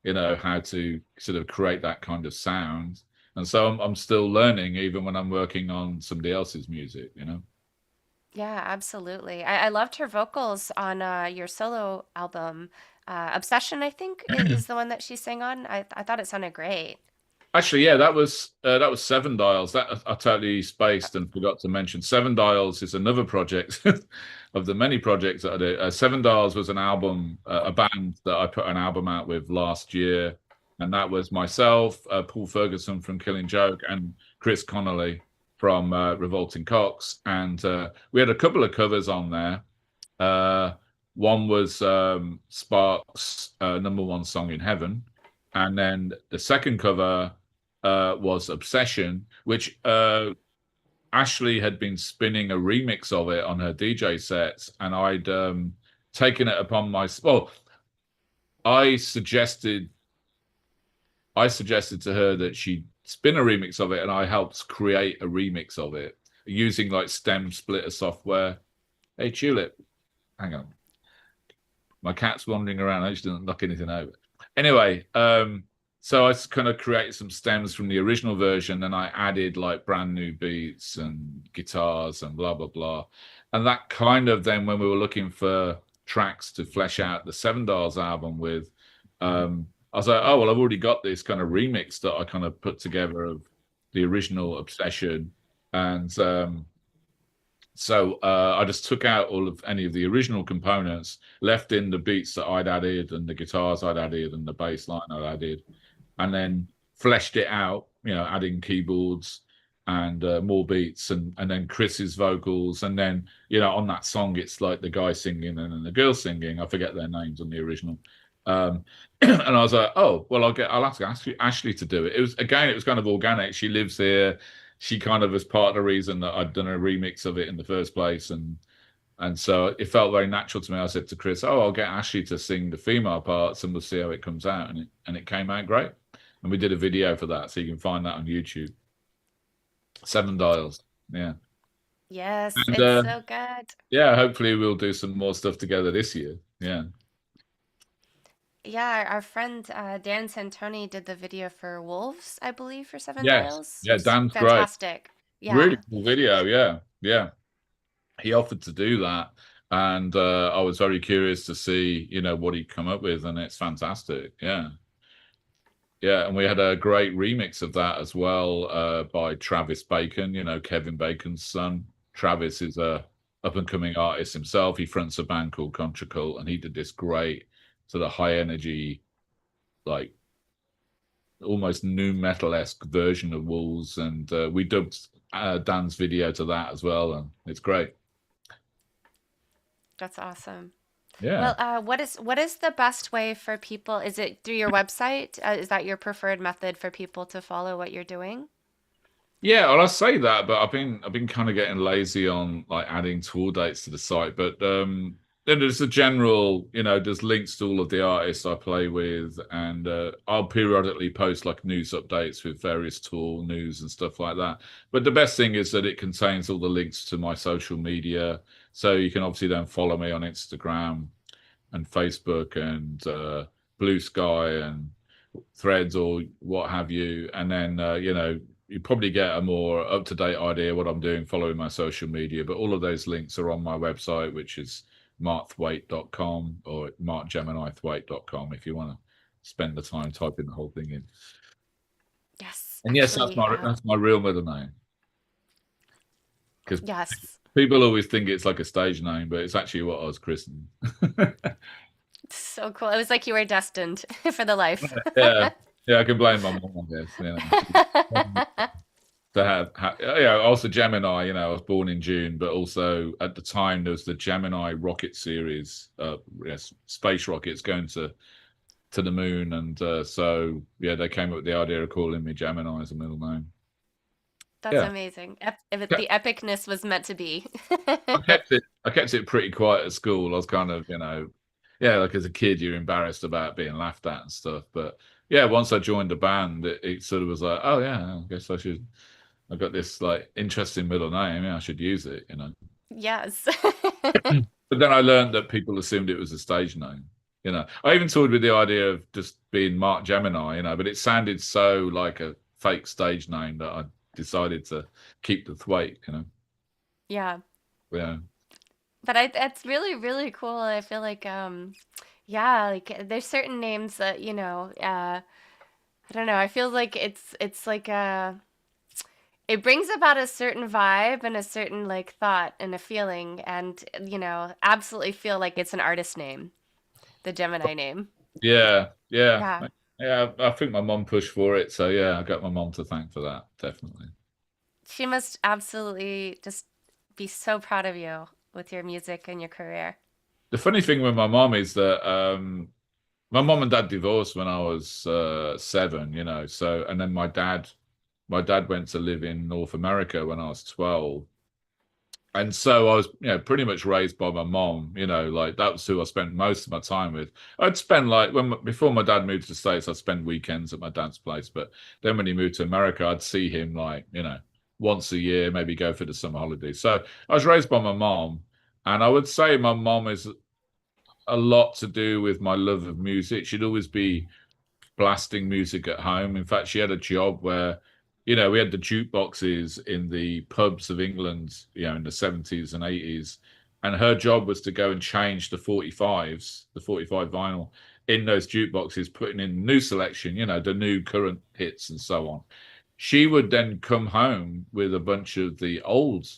you know, how to sort of create that kind of sound And so I'm still learning even when I'm working on somebody else's music, you know. Yeah, absolutely. I loved her vocals on your solo album. Obsession, I think, is the one that she sang on. I thought it sounded great. Actually, yeah, that was Seven Dials. That I totally spaced and forgot to mention. Seven Dials is another project of the many projects that I do. Seven Dials was an album, a band that I put an album out with last year, and that was myself, Paul Ferguson from Killing Joke, and Chris Connolly from Revolting Cox, and we had a couple of covers on there. Uh, One was Sparks' number one song in Heaven, and then the second cover was Obsession, which Ashley had been spinning a remix of it on her DJ sets, and I'd taken it upon my well, I suggested I suggested to her that she spin a remix of it, and I helped create a remix of it using like stem splitter software. Hey, Tulip, hang on. My cat's wandering around. I just didn't knock anything over. Anyway, so I kind of created some stems from the original version, and I added like brand new beats and guitars and blah blah blah. And that kind of then, when we were looking for tracks to flesh out the Seven Dials album with, I was like, oh well, I've already got this kind of remix that I kind of put together of the original Obsession, and so I just took out all of any of the original components, left in the beats that I'd added and the guitars I'd added and the bass line I'd added, and then fleshed it out, you know, adding keyboards and more beats and then Chris's vocals. And then, you know, on that song, it's like the guy singing and then the girl singing. I forget their names on the original. And I was like, oh, well, I'll have to ask Ashley to do it. It was, again, it was kind of organic. She lives here. She kind of was part of the reason that I'd done a remix of it in the first place, and so it felt very natural to me. I said to Chris, "Oh, I'll get Ashley to sing the female parts, and we'll see how it comes out." And it came out great. And we did a video for that, so you can find that on YouTube. Seven Dials, yeah. Yes, And it's so good. yeah, hopefully we'll do some more stuff together this year. Yeah. Yeah, our friend Dan Santoni did the video for Wolves, I believe, for Seven Yes. Dials. It Yeah, was Dan's great. fantastic. Really Yeah. cool video. Yeah. Yeah. He offered to do that, and I was very curious to see, you know, what he'd come up with, and it's fantastic. Yeah, yeah, and we had a great remix of that as well by Travis Bacon. You know, Kevin Bacon's son. Travis is a up and coming artist himself. He fronts a band called Contra Cult, and he did this great sort of high energy, like almost new metal esque version of Wolves, and we dubbed Dan's video to that as well, and it's great. That's awesome. Yeah. Well, what is the best way for people? Is it through your website? Is that your preferred method for people to follow what you're doing? Yeah, well, I say that, but I've been kind of getting lazy on like adding tour dates to the site. But then there's a general, you know, there's links to all of the artists I play with, and I'll periodically post like news updates with various tour news and stuff like that. But the best thing is that it contains all the links to my social media, so you can obviously then follow me on Instagram and Facebook and Blue Sky and Threads or what have you, and then you know, you probably get a more up-to-date idea what I'm doing following my social media. But all of those links are on my website, which is markthwaite.com or markgeminithwaite.com if you want to spend the time typing the whole thing in. Yes, And yes, actually, that's my real middle name, because yes. people always think it's like a stage name, but it's actually what I was christened. So cool. It was like you were destined for the life. Yeah, yeah, I can blame my mom, I guess. You know, to yeah, also Gemini. You know, I was born in June, but also at the time there was the Gemini rocket series, yes, space rockets going to the moon, and so yeah, they came up with the idea of calling me Gemini as a middle name. That's Yeah, amazing. The epicness was meant to be. I kept it pretty quiet at school. I was kind of, you know, yeah, like as a kid, you're embarrassed about being laughed at and stuff. But yeah, once I joined the band, it sort of was like, oh yeah, I guess I should. I got this like interesting middle name. Yeah, I should use it, you know. Yes. But then I learned that people assumed it was a stage name. You know, I even toyed with the idea of just being Mark Gemini, you know, but it sounded so like a fake stage name that I decided to keep the Thwaite, Yeah. Yeah. But it's really, really cool. I feel like, yeah, like there's certain names that, I don't know. I feel like it's like it brings about a certain vibe and a certain like thought and a feeling, and absolutely feel like it's an artist name, the Gemini name. Yeah, yeah, Yeah. yeah. I think my mom pushed for it, so yeah, I got my mom to thank for that, definitely. She must absolutely just be so proud of you with your music and your career. The funny thing with my mom is that my mom and dad divorced when I was 7, so and then my dad went to live in North America when I was 12. And so I was, pretty much raised by my mom. Like that was who I spent most of my time with. I'd spend like before my dad moved to the States, I'd spend weekends at my dad's place. But then when he moved to America, I'd see him like, once a year, maybe go for the summer holidays. So I was raised by my mom, and I would say my mom is a lot to do with my love of music. She'd always be blasting music at home. In fact, she had a job where, we had the jukeboxes in the pubs of England, in the 70s and 80s. And her job was to go and change the 45s, the 45 vinyl in those jukeboxes, putting in new selection, the new current hits and so on. She would then come home with a bunch of the old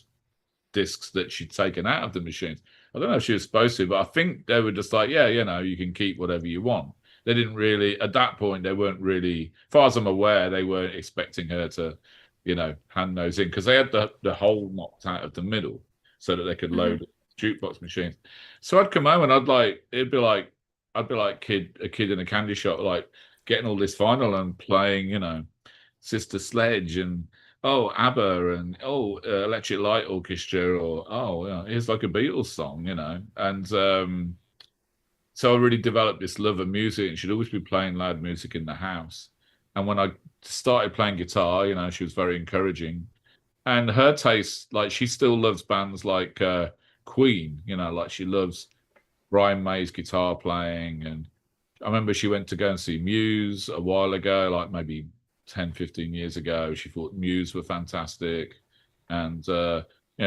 discs that she'd taken out of the machines. I don't know if she was supposed to, but I think they were just like, yeah, you can keep whatever you want. They didn't really, at that point, they weren't really, as far as I'm aware, they weren't expecting her to, hand those in because they had the hole knocked out of the middle so that they could Hmm. load jukebox machines. So I'd come home and I'd be like a kid in a candy shop, like getting all this vinyl and playing, Sister Sledge and ABBA and Electric Light Orchestra or here's like a Beatles song, and so I really developed this love of music, and she'd always be playing loud music in the house. And when I started playing guitar, she was very encouraging. And her taste, like she still loves bands like Queen, like she loves Brian May's guitar playing. And I remember she went to go and see Muse a while ago, like maybe 10, 15 years ago. She thought Muse were fantastic. And,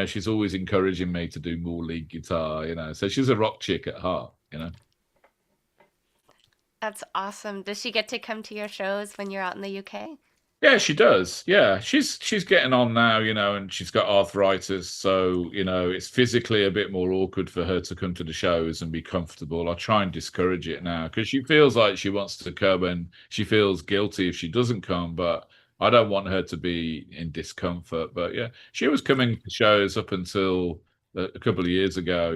she's always encouraging me to do more lead guitar, So she's a rock chick at heart. That's awesome. Does she get to come to your shows when you're out in the UK? Yeah, she does. Yeah, she's getting on now, and she's got arthritis, so it's physically a bit more awkward for her to come to the shows and be comfortable. I try and discourage it now because she feels like she wants to come and she feels guilty if she doesn't come, but I don't want her to be in discomfort. But yeah, she was coming to shows up until a couple of years ago.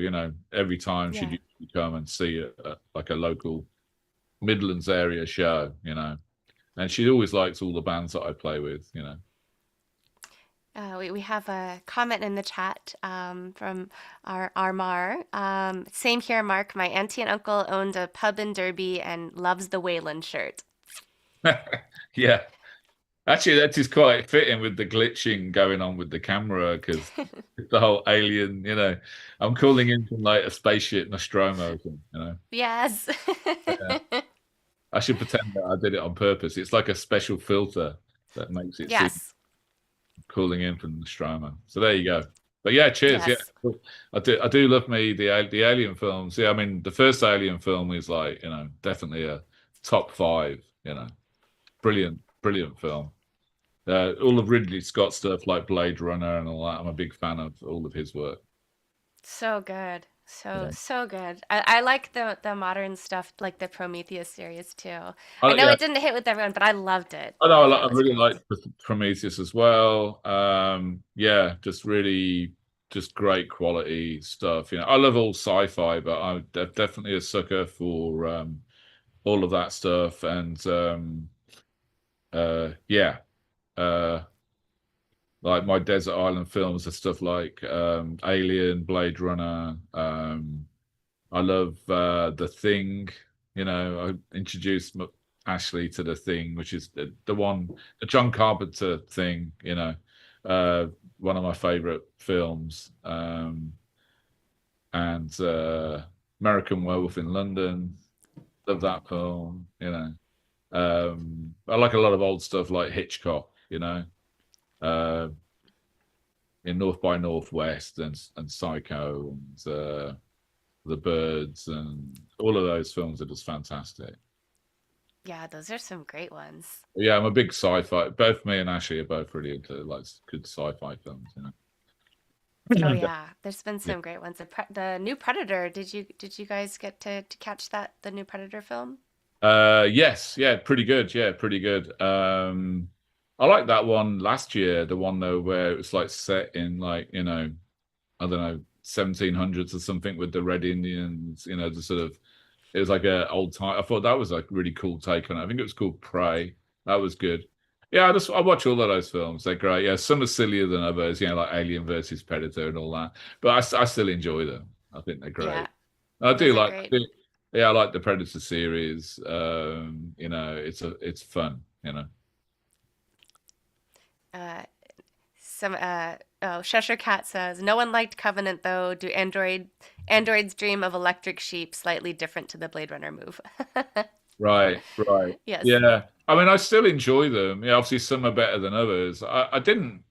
Every time she'd Yeah. usually come and see like a local Midlands area show. And she always likes all the bands that I play with. We have a comment in the chat from our Mar. Same here, Mark. My auntie and uncle owned a pub in Derby and loves the Wayland shirt. Yeah. Actually, that is quite fitting with the glitching going on with the camera because the whole alien. I'm calling in from like a spaceship Nostromo, or something. Yes. Yeah. I should pretend that I did it on purpose. It's like a special filter that makes it seem Yes. calling in from Nostromo. So there you go. But yeah, cheers. Yeah, Yes. cool. I do love me the Alien films. Yeah, I mean the first Alien film is like definitely a top five. Brilliant, brilliant film. All of Ridley Scott stuff like Blade Runner and all that. I'm a big fan of all of his work. So good. So Yeah. so good. I like the modern stuff, like the Prometheus series too. I know Yeah, it didn't hit with everyone, but I loved it. I know. I thought it I was really great. like Prometheus as well. Yeah, just really, just great quality stuff. I love all sci-fi, but I'm definitely a sucker for all of that stuff. And yeah, uh, like my desert island films are stuff like Alien, Blade Runner. I love The Thing. I introduced Ashley to The Thing, which is the one, the John Carpenter thing. Uh, one of my favorite films. And American Werewolf in London. Love that film. I like a lot of old stuff like Hitchcock. you know, uh, in North by Northwest and Psycho and The Birds and all of those films are just fantastic. Yeah, those are some great ones. Yeah, I'm a big sci-fi. Both me and Ashley are both really into like good sci-fi films, you Oh know. yeah, there's been Yeah. some great ones. The new Predator. Did you guys get to catch that the new Predator film? Yes, yeah, pretty good. Yeah, pretty good. I like that one last year, the one though where it was like set in like, I don't know, 1700s or something with the Red Indians, the sort of it was like a old time. I thought that was like really cool take on it. I think it was called Prey. That was good. Yeah, I watch all of those films. They're great. Yeah, some are sillier than others, like Alien versus Predator and all that. But I still enjoy them. I think they're Yeah, great. I those do are like, great. yeah, I like the Predator series. It's fun. Uh, some oh, Cheshire Cat says no one liked Covenant though. Do androids dream of electric sheep? Slightly different to the Blade Runner move. Right, right. Yes. Yeah. I mean, I still enjoy them. Yeah, obviously some are better than others. I didn't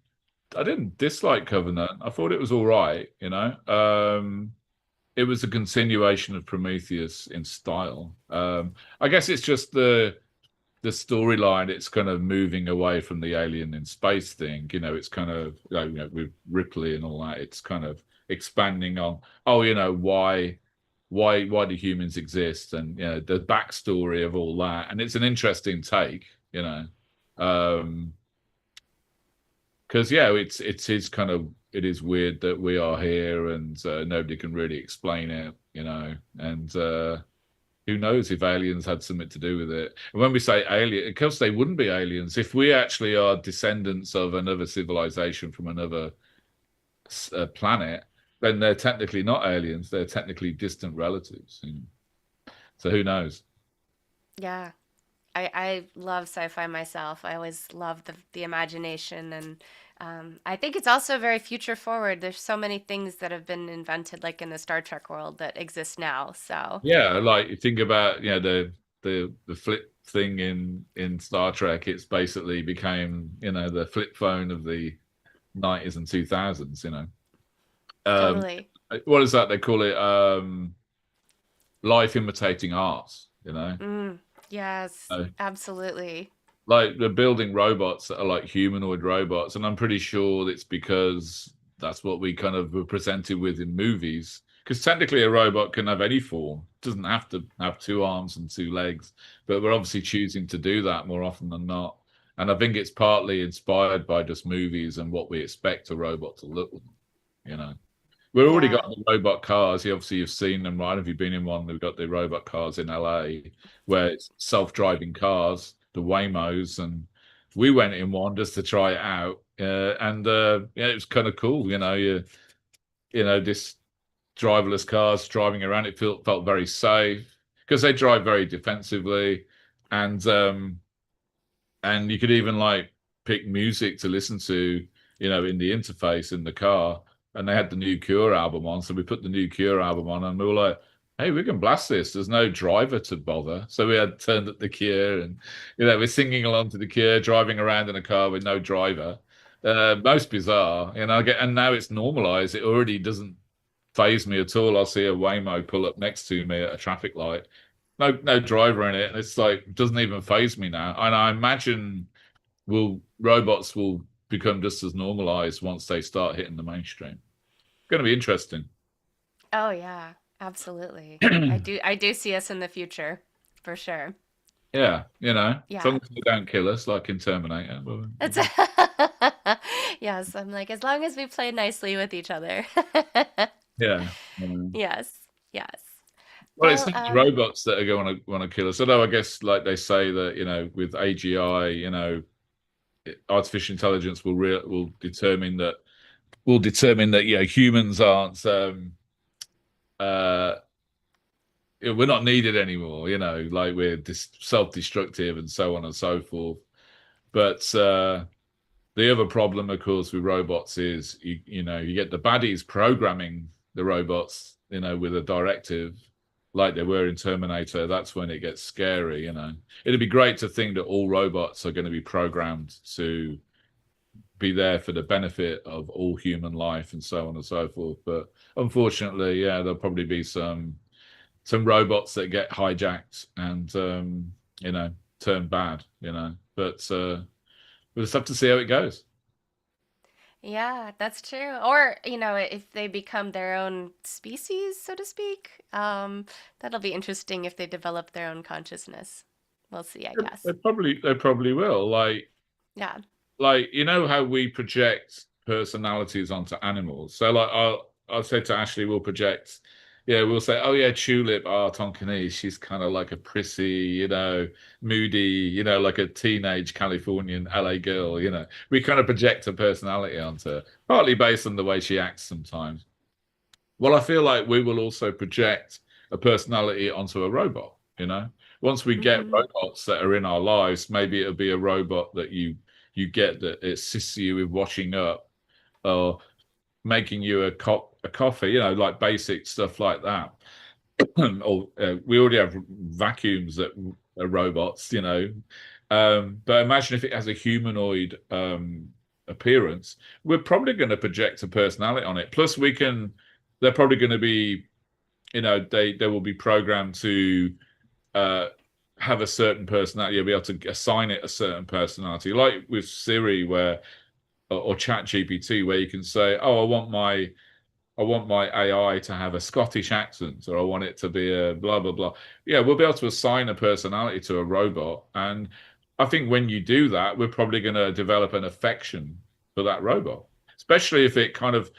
dislike Covenant. I thought it was all right. It was a continuation of Prometheus in style. I guess it's just the storyline. It's kind of moving away from the alien in space thing. It's kind of with Ripley and all that. It's kind of expanding on why do humans exist and the backstory of all that. And it's an interesting take. You know. Um, because it is weird that we are here and nobody can really explain it. And who knows if aliens had something to do with it. And when we say alien, of course they wouldn't be aliens if we actually are descendants of another civilization from another planet. Then they're technically not aliens; they're technically distant relatives. So who knows? Yeah. I love sci-fi myself. I always love the imagination, and I think it's also very future forward. There's so many things that have been invented, like in the Star Trek world, that exist now. So Yeah, like you think about the flip thing in Star Trek. It's basically became the flip phone of the 90s and 2000s. Um, totally. what is that they call it? Life imitating art. Mm, yes, Uh, absolutely. like they're building robots that are like humanoid robots, and I'm pretty sure it's because that's what we kind of were presented with in movies. Because technically, a robot can have any form; it doesn't have to have two arms and two legs. But we're obviously choosing to do that more often than not. And I think it's partly inspired by just movies and what we expect a robot to look like. You know. We've already got Yeah, the robot cars. Obviously, you've seen them, right? Have you been in one? We've got the robot cars in LA where it's self-driving cars, the Waymos, and we went in one just to try it out. And yeah, it was kind of cool. This driverless cars driving around. It felt very safe because they drive very defensively, and you could even like pick music to listen to, in the interface in the car. And they had the new Cure album on, so we put the new Cure album on, and we were like, "Hey, we can blast this. There's no driver to bother." So we had turned up the Cure, and we're singing along to the Cure, driving around in a car with no driver. Most bizarre, and now it's normalized. It already doesn't phase me at all. I'll see a Waymo pull up next to me at a traffic light, no driver in it, and it's like doesn't even phase me now. And I imagine robots will become just as normalized once they start hitting the mainstream. Going to be interesting. oh yeah, absolutely. I do see us in the future, for sure. Yeah, as Yeah. long as they don't kill us like in Terminator. It's yes, I'm like, as long as we play nicely with each other. Yeah. Yes, yes. Well, it's Well, not the robots that are going to want to kill us. Although I guess, like they say that with AGI, artificial intelligence will determine that humans aren't uh we're not needed anymore. Like we're self-destructive and so on and so forth. But the other problem, of course, with robots is you get the baddies programming the robots, with a directive, like they were in Terminator. That's when it gets scary. It'd be great to think that all robots are going to be programmed to be there for the benefit of all human life and so on and so forth. But unfortunately, yeah, there'll probably be some robots that get hijacked and turn bad, But we'll just have to see how it goes. Yeah, that's true. Or, if they become their own species, so to speak, that'll be interesting if they develop their own consciousness. We'll see, I They guess. probably will. Yeah. Like how we project personalities onto animals. So like I'll say to Ashley, we'll project, yeah, we'll say, oh yeah, Tulip, Tonkinese, she's kind of like a prissy, moody, like a teenage Californian LA girl. We kind of project a personality onto her, partly based on the way she acts sometimes. Well, I feel like we will also project a personality onto a robot, Once we get Hmm. robots that are in our lives, maybe it'll be a robot that you get that it assists you with washing up or making you a coffee, like basic stuff like that. Or we already have vacuums that are robots, But imagine if it has a humanoid appearance, we're probably going to project a personality on it. Plus, they're probably going to be, they will be programmed to uh, have a certain personality. You'll be able to assign it a certain personality, like with Siri, or Chat GPT, where you can say, "Oh, I want my AI to have a Scottish accent, or I want it to be a blah blah blah." Yeah, we'll be able to assign a personality to a robot, and I think when you do that, we're probably going to develop an affection for that robot, especially if it kind of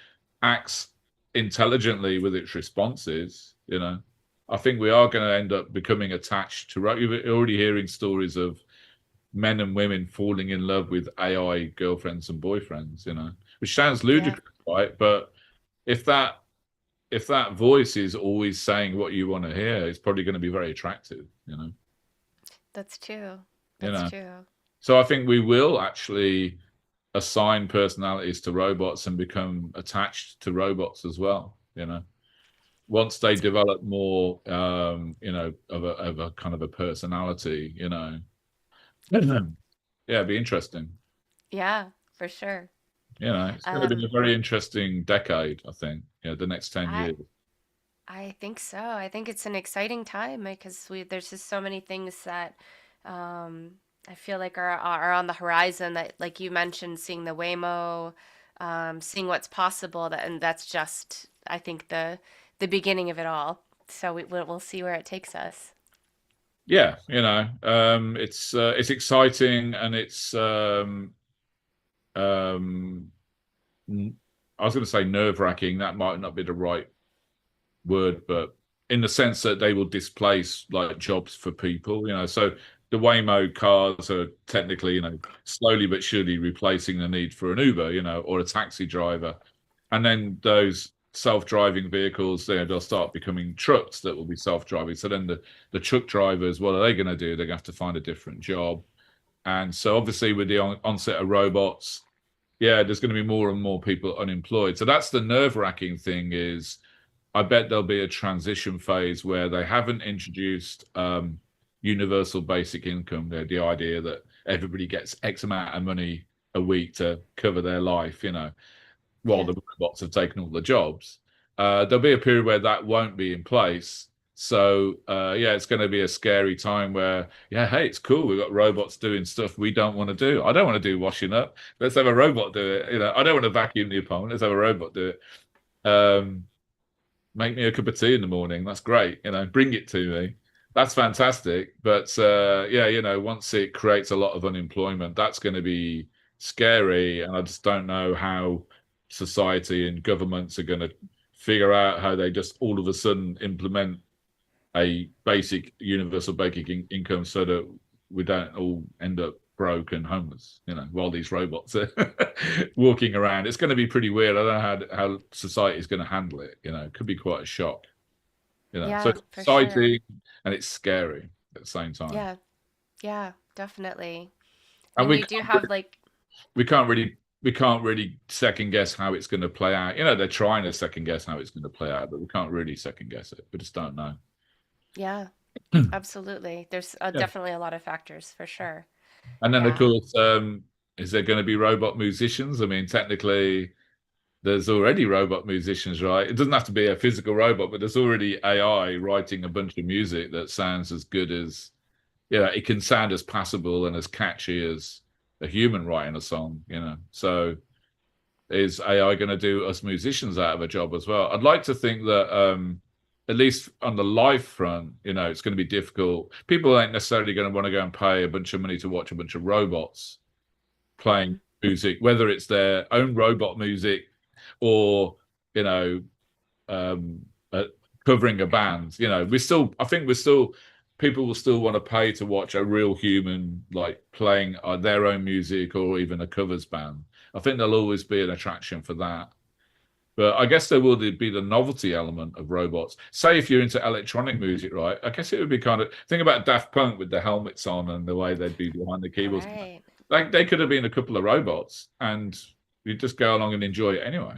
acts intelligently with its responses. I think we are going to end up becoming attached to. You're already hearing stories of men and women falling in love with AI girlfriends and boyfriends. Which sounds Yeah, ludicrous, right? But if that if that voice is always saying what you want to hear, it's probably going to be very attractive, that's true. you That's know. true. So I think we will actually assign personalities to robots and become attached to robots as well, Once they develop more, of a kind of a personality, yeah, it'd be interesting. Yeah, for sure. It's going to be Um, a very interesting decade, I think. The next 10 I years. I think so. I think it's an exciting time because there's just so many things that um, I feel like are on the horizon that, like you mentioned, seeing the Waymo, seeing what's possible, and that's just, I think, the beginning of it all. So we'll see where it takes us. Yeah, it's exciting, and it's um I was going to say nerve-wracking. That might not be the right word, but in the sense that they will displace like jobs for people, So the Waymo cars are technically, slowly but surely replacing the need for an Uber, or a taxi driver. And then those self-driving vehicles, they'll start becoming trucks that will be self-driving. So then the truck drivers, what are they going to do? They're going to have to find a different job. And so obviously with the onset of robots, yeah, there's going to be more and more people unemployed. So that's the nerve-wracking thing is I bet there'll be a transition phase where they haven't introduced universal basic income. The idea that everybody gets X amount of money a week to cover their life, while Yeah. the robots have taken all the jobs. There'll be a period where that won't be in place. So yeah, it's going to be a scary time where, yeah, hey, it's cool. We've got robots doing stuff we don't want to do. I don't want to do washing up. Let's have a robot do it. I don't want to vacuum the apartment. Let's have a robot do it. Make me a cup of tea in the morning. That's great. Bring it to me. That's fantastic. But yeah, once it creates a lot of unemployment, that's going to be scary. And I just don't know how society and governments are going to figure out how they just all of a sudden implement a basic universal basic income so that we don't all end up broke and homeless, while these robots are walking around. It's going to be pretty weird. I don't know how society is going to handle it. It could be quite a shock. So Yeah, it's for sure. exciting and it's scary at the same time. Yeah. Yeah, definitely. And And you do have like, we can't really we can't really second guess how it's going to play out. They're trying to second guess how it's going to play out, but we can't really second guess it. We just don't know. yeah, absolutely. There's Yeah. definitely a lot of factors for sure. And then of Yeah. course, is there going to be robot musicians? I mean, technically, there's already robot musicians, right? It doesn't have to be a physical robot, but there's already AI writing a bunch of music that sounds as good as, yeah, it can sound as passable and as catchy as a human writing a song, you know. So is AI going to do us musicians out of a job as well? I'd like to think that at least on the live front, you know, it's going to be difficult. People ain't necessarily going to want to go and pay a bunch of money to watch a bunch of robots playing Mm, music, whether it's their own robot music or, you know, um, uh, covering a band. You know, I think people will still want to pay to watch a real human like playing their own music or even a covers band. I think there'll always be an attraction for that. But I guess there will be the novelty element of robots. Say if you're into electronic music, right? I guess it would be kind of think about Daft Punk with the helmets on and the way they'd be behind the keyboards. right. Like they could have been a couple of robots, and you just go along and enjoy it anyway.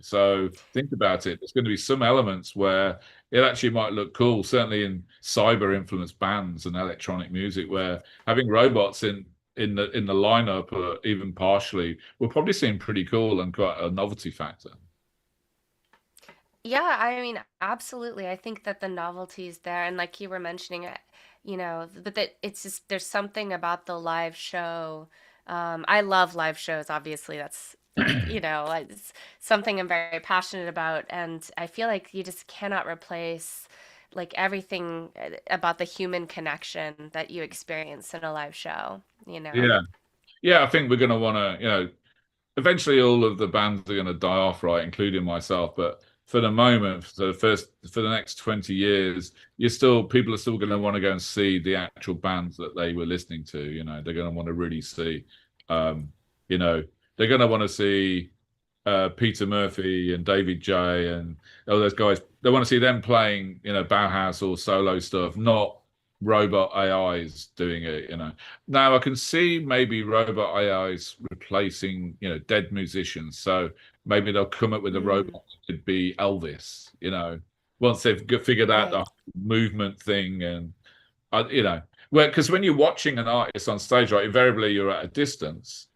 So think about it. There's going to be some elements where it actually might look cool, certainly in cyber influenced bands and electronic music, where having robots in the lineup, or even partially, will probably seem pretty cool and quite a novelty factor. Yeah, I mean, absolutely. I think that the novelty is there, and like you were mentioning, but that it's just there's something about the live show. I love live shows. Obviously, that's it's something I'm very passionate about, and I feel like you just cannot replace like everything about the human connection that you experience in a live show. You know? Yeah, yeah. I think we're going to want to, eventually all of the bands are going to die off, right, including myself. But for the moment, for the next 20 years, people are still going to want to go and see the actual bands that they were listening to. You know, they're going to want to really see, um, you know, they're going to want to see Peter Murphy and David J and all those guys. They want to see them playing, Bauhaus or solo stuff, not robot AIs doing it. Now I can see maybe robot AIs replacing, dead musicians. So maybe they'll come up with a Mm, robot that could be Elvis. Once they've figured out the right. movement thing and well, because when you're watching an artist on stage, right, invariably you're at a distance,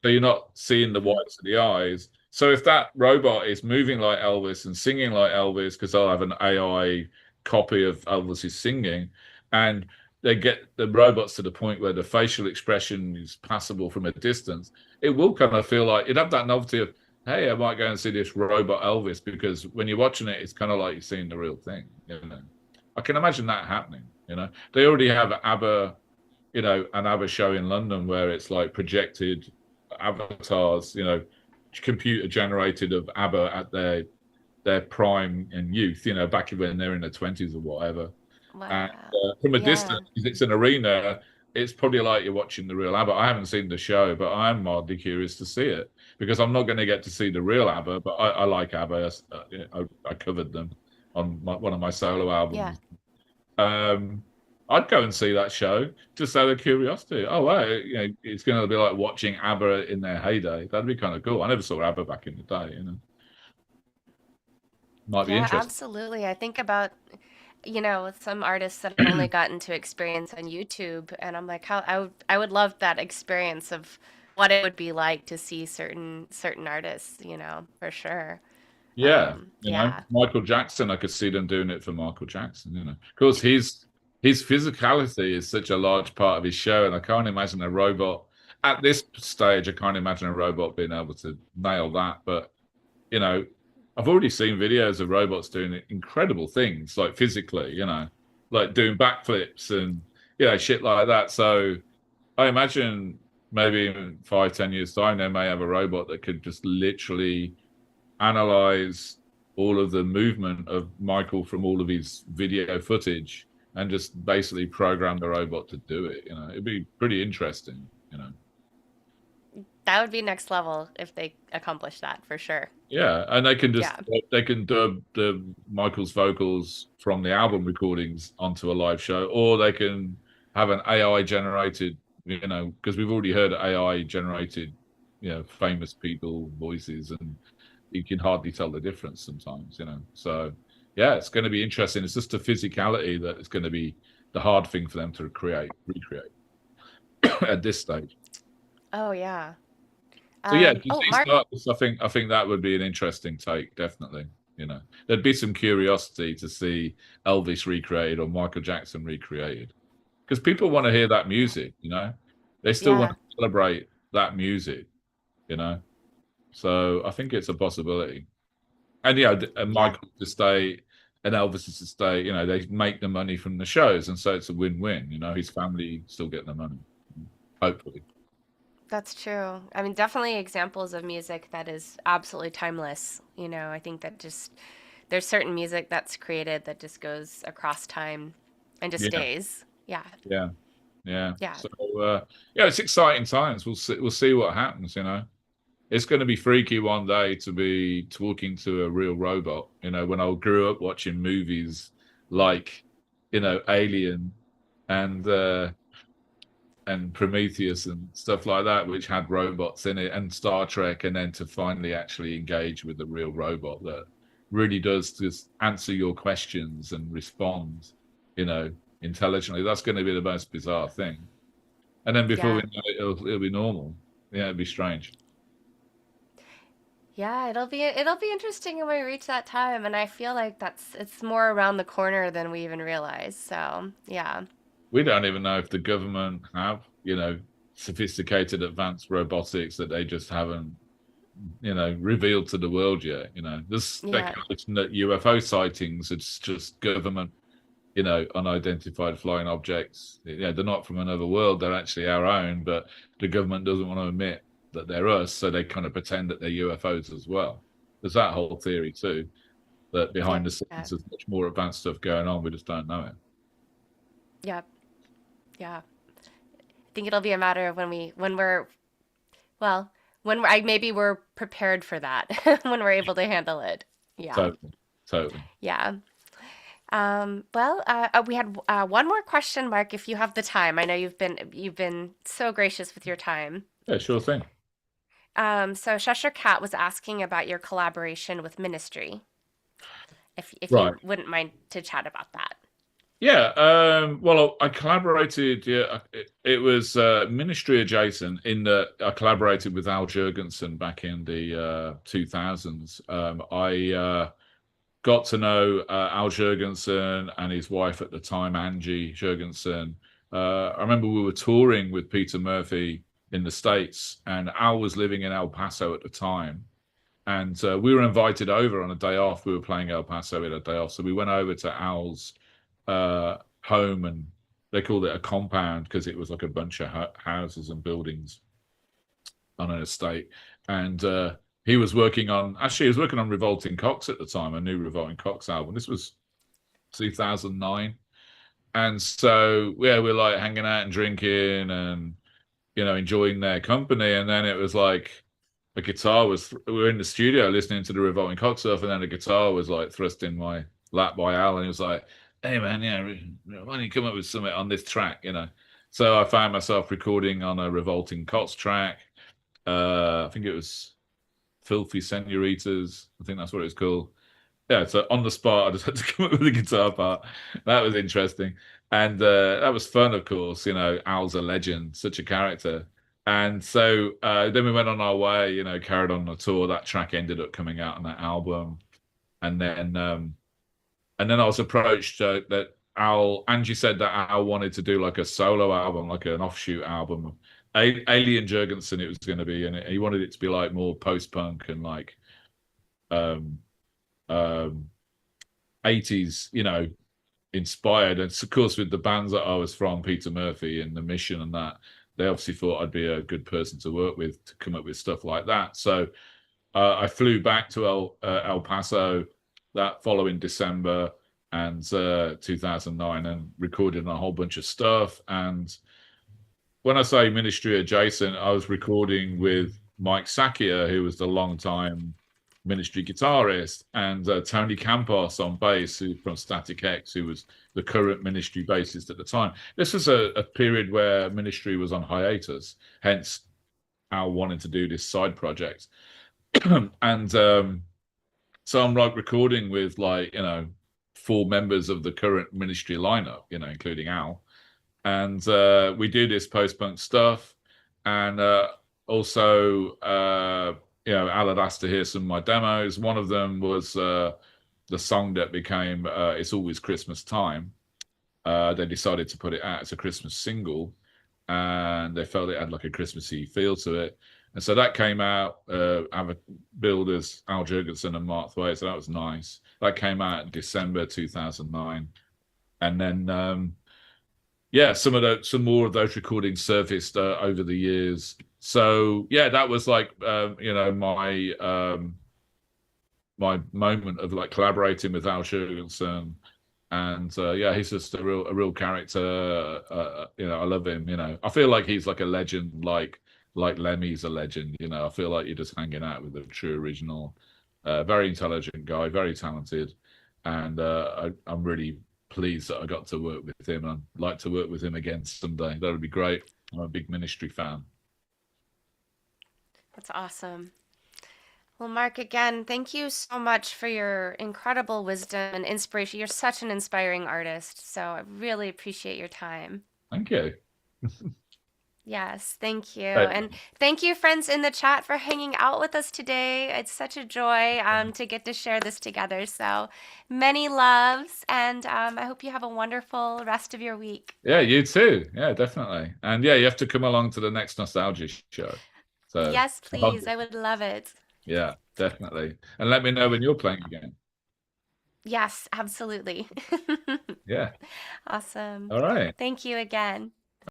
so you're not seeing the Hmm. whites of the eyes. So if that robot is moving like Elvis and singing like Elvis, because they'll have an AI copy of Elvis's singing, and they get the robots to the point where the facial expression is passable from a distance, it will kind of feel like you'd have that novelty of, hey, I might go and see this robot Elvis, because when you're watching it, it's kind of like you're seeing the real thing. I can imagine that happening. They already have ABBA, an ABBA show in London where it's like projected avatars, computer generated of ABBA at their prime and youth, back when they're in their 20s or whatever. And Wow. from a distance, Yeah. if it's an arena, it's probably like you're watching the real ABBA. I haven't seen the show, but I'm mildly curious to see it because I'm not going to get to see the real ABBA, but I like ABBA. I covered them on one of my solo Yeah. albums. Um, I'd go and see that show just out of curiosity. Oh, wow, it's going to be like watching ABBA in their heyday. That'd be kind of cool. I never saw ABBA back in the day. Might be Yeah, interesting. absolutely. I think about, with some artists that I've only gotten to experience on YouTube, and I'm like, how I would love that experience of what it would be like to see certain artists, for sure. Yeah, Yeah. Michael Jackson. I could see them doing it for Michael Jackson. Of course, his physicality is such a large part of his show, and I can't imagine a robot at this stage. I can't imagine a robot being able to nail that. But you know, I've already seen videos of robots doing incredible things, like physically. Like doing backflips and shit like that. So I imagine maybe in 5, 10 years time, they may have a robot that could just literally analyze all of the movement of Michael from all of his video footage and just basically program the robot to do it. It'd be pretty interesting. That would be next level if they accomplish that for sure. Yeah, and Yeah. they can dub the Michael's vocals from the album recordings onto a live show, or they can have an AI generated, because we've already heard AI generated, famous people voices, and you can hardly tell the difference sometimes. So yeah, it's going to be interesting. It's just the physicality that is going to be the hard thing for them to recreate at this stage. Oh yeah. So yeah, if you Oh, see Mark. artists, I think that would be an interesting take, definitely. There'd be some curiosity to see Elvis recreated or Michael Jackson recreated because people want to hear that music. They still want Yeah. to celebrate that music. You know, so I think it's a possibility. And yeah, and Yeah. Michael to stay and Elvis is to stay. They make the money from the shows, and so it's a win-win. His family still get the money, hopefully. That's true. I mean, definitely examples of music that is absolutely timeless. I think that just there's certain music that's created that just goes across time and just Yeah, stays. Yeah. yeah. Yeah. Yeah. So yeah, it's exciting times. We'll see what happens. It's going to be freaky one day to be talking to a real robot. When I grew up watching movies like, Alien and Prometheus and stuff like that, which had robots in it, and Star Trek, and then to finally actually engage with the real robot that really does just answer your questions and respond, you know, intelligently. That's going to be the most bizarre thing. And then before we Yeah. know it, it'll be normal. Yeah, it'd be strange. Yeah, it'll be interesting when we reach that time, and I feel like it's more around the corner than we even realize. So, yeah. We don't even know if the government have, sophisticated advanced robotics that they just haven't, revealed to the world yet. There's Yeah. speculation that UFO sightings, it's just government, unidentified flying objects. They're not from another world, they're actually our own, but the government doesn't want to admit that they're us, so they kind of pretend that they're UFOs as well. There's that whole theory too, that Yeah. behind the scenes there's much more advanced stuff going on, we just don't know it. Yeah. Yeah. I think it'll be a matter of well, maybe we're prepared for that when we're able to handle it. Yeah. Totally, totally. Yeah. Well, we had one more question, Mark, if you have the time. I know you've been so gracious with your time. Yeah, sure thing. So Cheshire Cat was asking about your collaboration with Ministry, if Right. you wouldn't mind to chat about that. Yeah. Well, I collaborated. Yeah, it was ministry adjacent in that I collaborated with Al Jurgensen back in the 2000s. I got to know Al Jurgensen and his wife at the time, Angie Jurgensen. I remember we were touring with Peter Murphy in the States, and Al was living in El Paso at the time. And we were invited over on a day off. We were playing El Paso in a day off. So we went over to Al's home, and they called it a compound because it was like a bunch of houses and buildings on an estate. And he was working on Revolting Cocks at the time, a new Revolting Cocks album. This was 2009. And so, yeah, we're like hanging out and drinking and, enjoying their company. And then it was like we were in the studio listening to the Revolting Cocks stuff. And then a guitar was like thrust in my lap by Al. And he was like, hey, man, yeah, why don't you come up with something on this track? So I found myself recording on a Revolting Cocks track. I think it was Filthy Senoritas. I think that's what it was called. Yeah, so on the spot, I just had to come up with the guitar part. That was interesting. And that was fun, of course. Al's a legend, such a character. And so then we went on our way, carried on the tour. That track ended up coming out on that album. And then I was approached that Angie said that Al wanted to do like a solo album, like an offshoot album. Alien Jurgensen it was going to be, and he wanted it to be like more post-punk and like um, um, 80s, inspired. And of course, with the bands that I was from, Peter Murphy and The Mission and that, they obviously thought I'd be a good person to work with to come up with stuff like that. So I flew back to El Paso that following December and 2009 and recorded a whole bunch of stuff. And when I say ministry adjacent, I was recording with Mike Sakia, who was the longtime ministry guitarist, and Tony Campos on bass, who from Static X, who was the current ministry bassist at the time. This was a period where ministry was on hiatus, hence Al wanting to do this side project. And so I'm like recording with like, 4 members of the current ministry lineup, including Al. And we do this post-punk stuff. And also, Alan asked to hear some of my demos. One of them was the song that became "It's Always Christmas Time." They decided to put it out as a Christmas single, and they felt it had like a Christmassy feel to it. And so that came out. Our builders, Al Jurgensen and Mark Thwaite, so that was nice. That came out in December 2009, and then some more of those recordings surfaced over the years. So yeah, that was like my moment of like collaborating with Al Jurgensen, and yeah, he's just a real character. I love him. I feel like he's like a legend, like Lemmy's a legend. I feel like you're just hanging out with a true original. Very intelligent guy, very talented, and I'm really pleased that I got to work with him. I'd like to work with him again someday. That would be great. I'm a big Ministry fan. That's awesome. Well, Mark, again, thank you so much for your incredible wisdom and inspiration. You're such an inspiring artist, so I really appreciate your time. Thank you. Yes, thank you. Hey, And thank you, friends in the chat, for hanging out with us today. It's such a joy to get to share this together. So many loves, and I hope you have a wonderful rest of your week. yeah, you too. Yeah, definitely. And yeah, you have to come along to the next nostalgia show. So, Yes, please. I would love it. yeah, definitely. And let me know when you're playing again. Yes, absolutely. Yeah. Awesome. All right. Thank you again.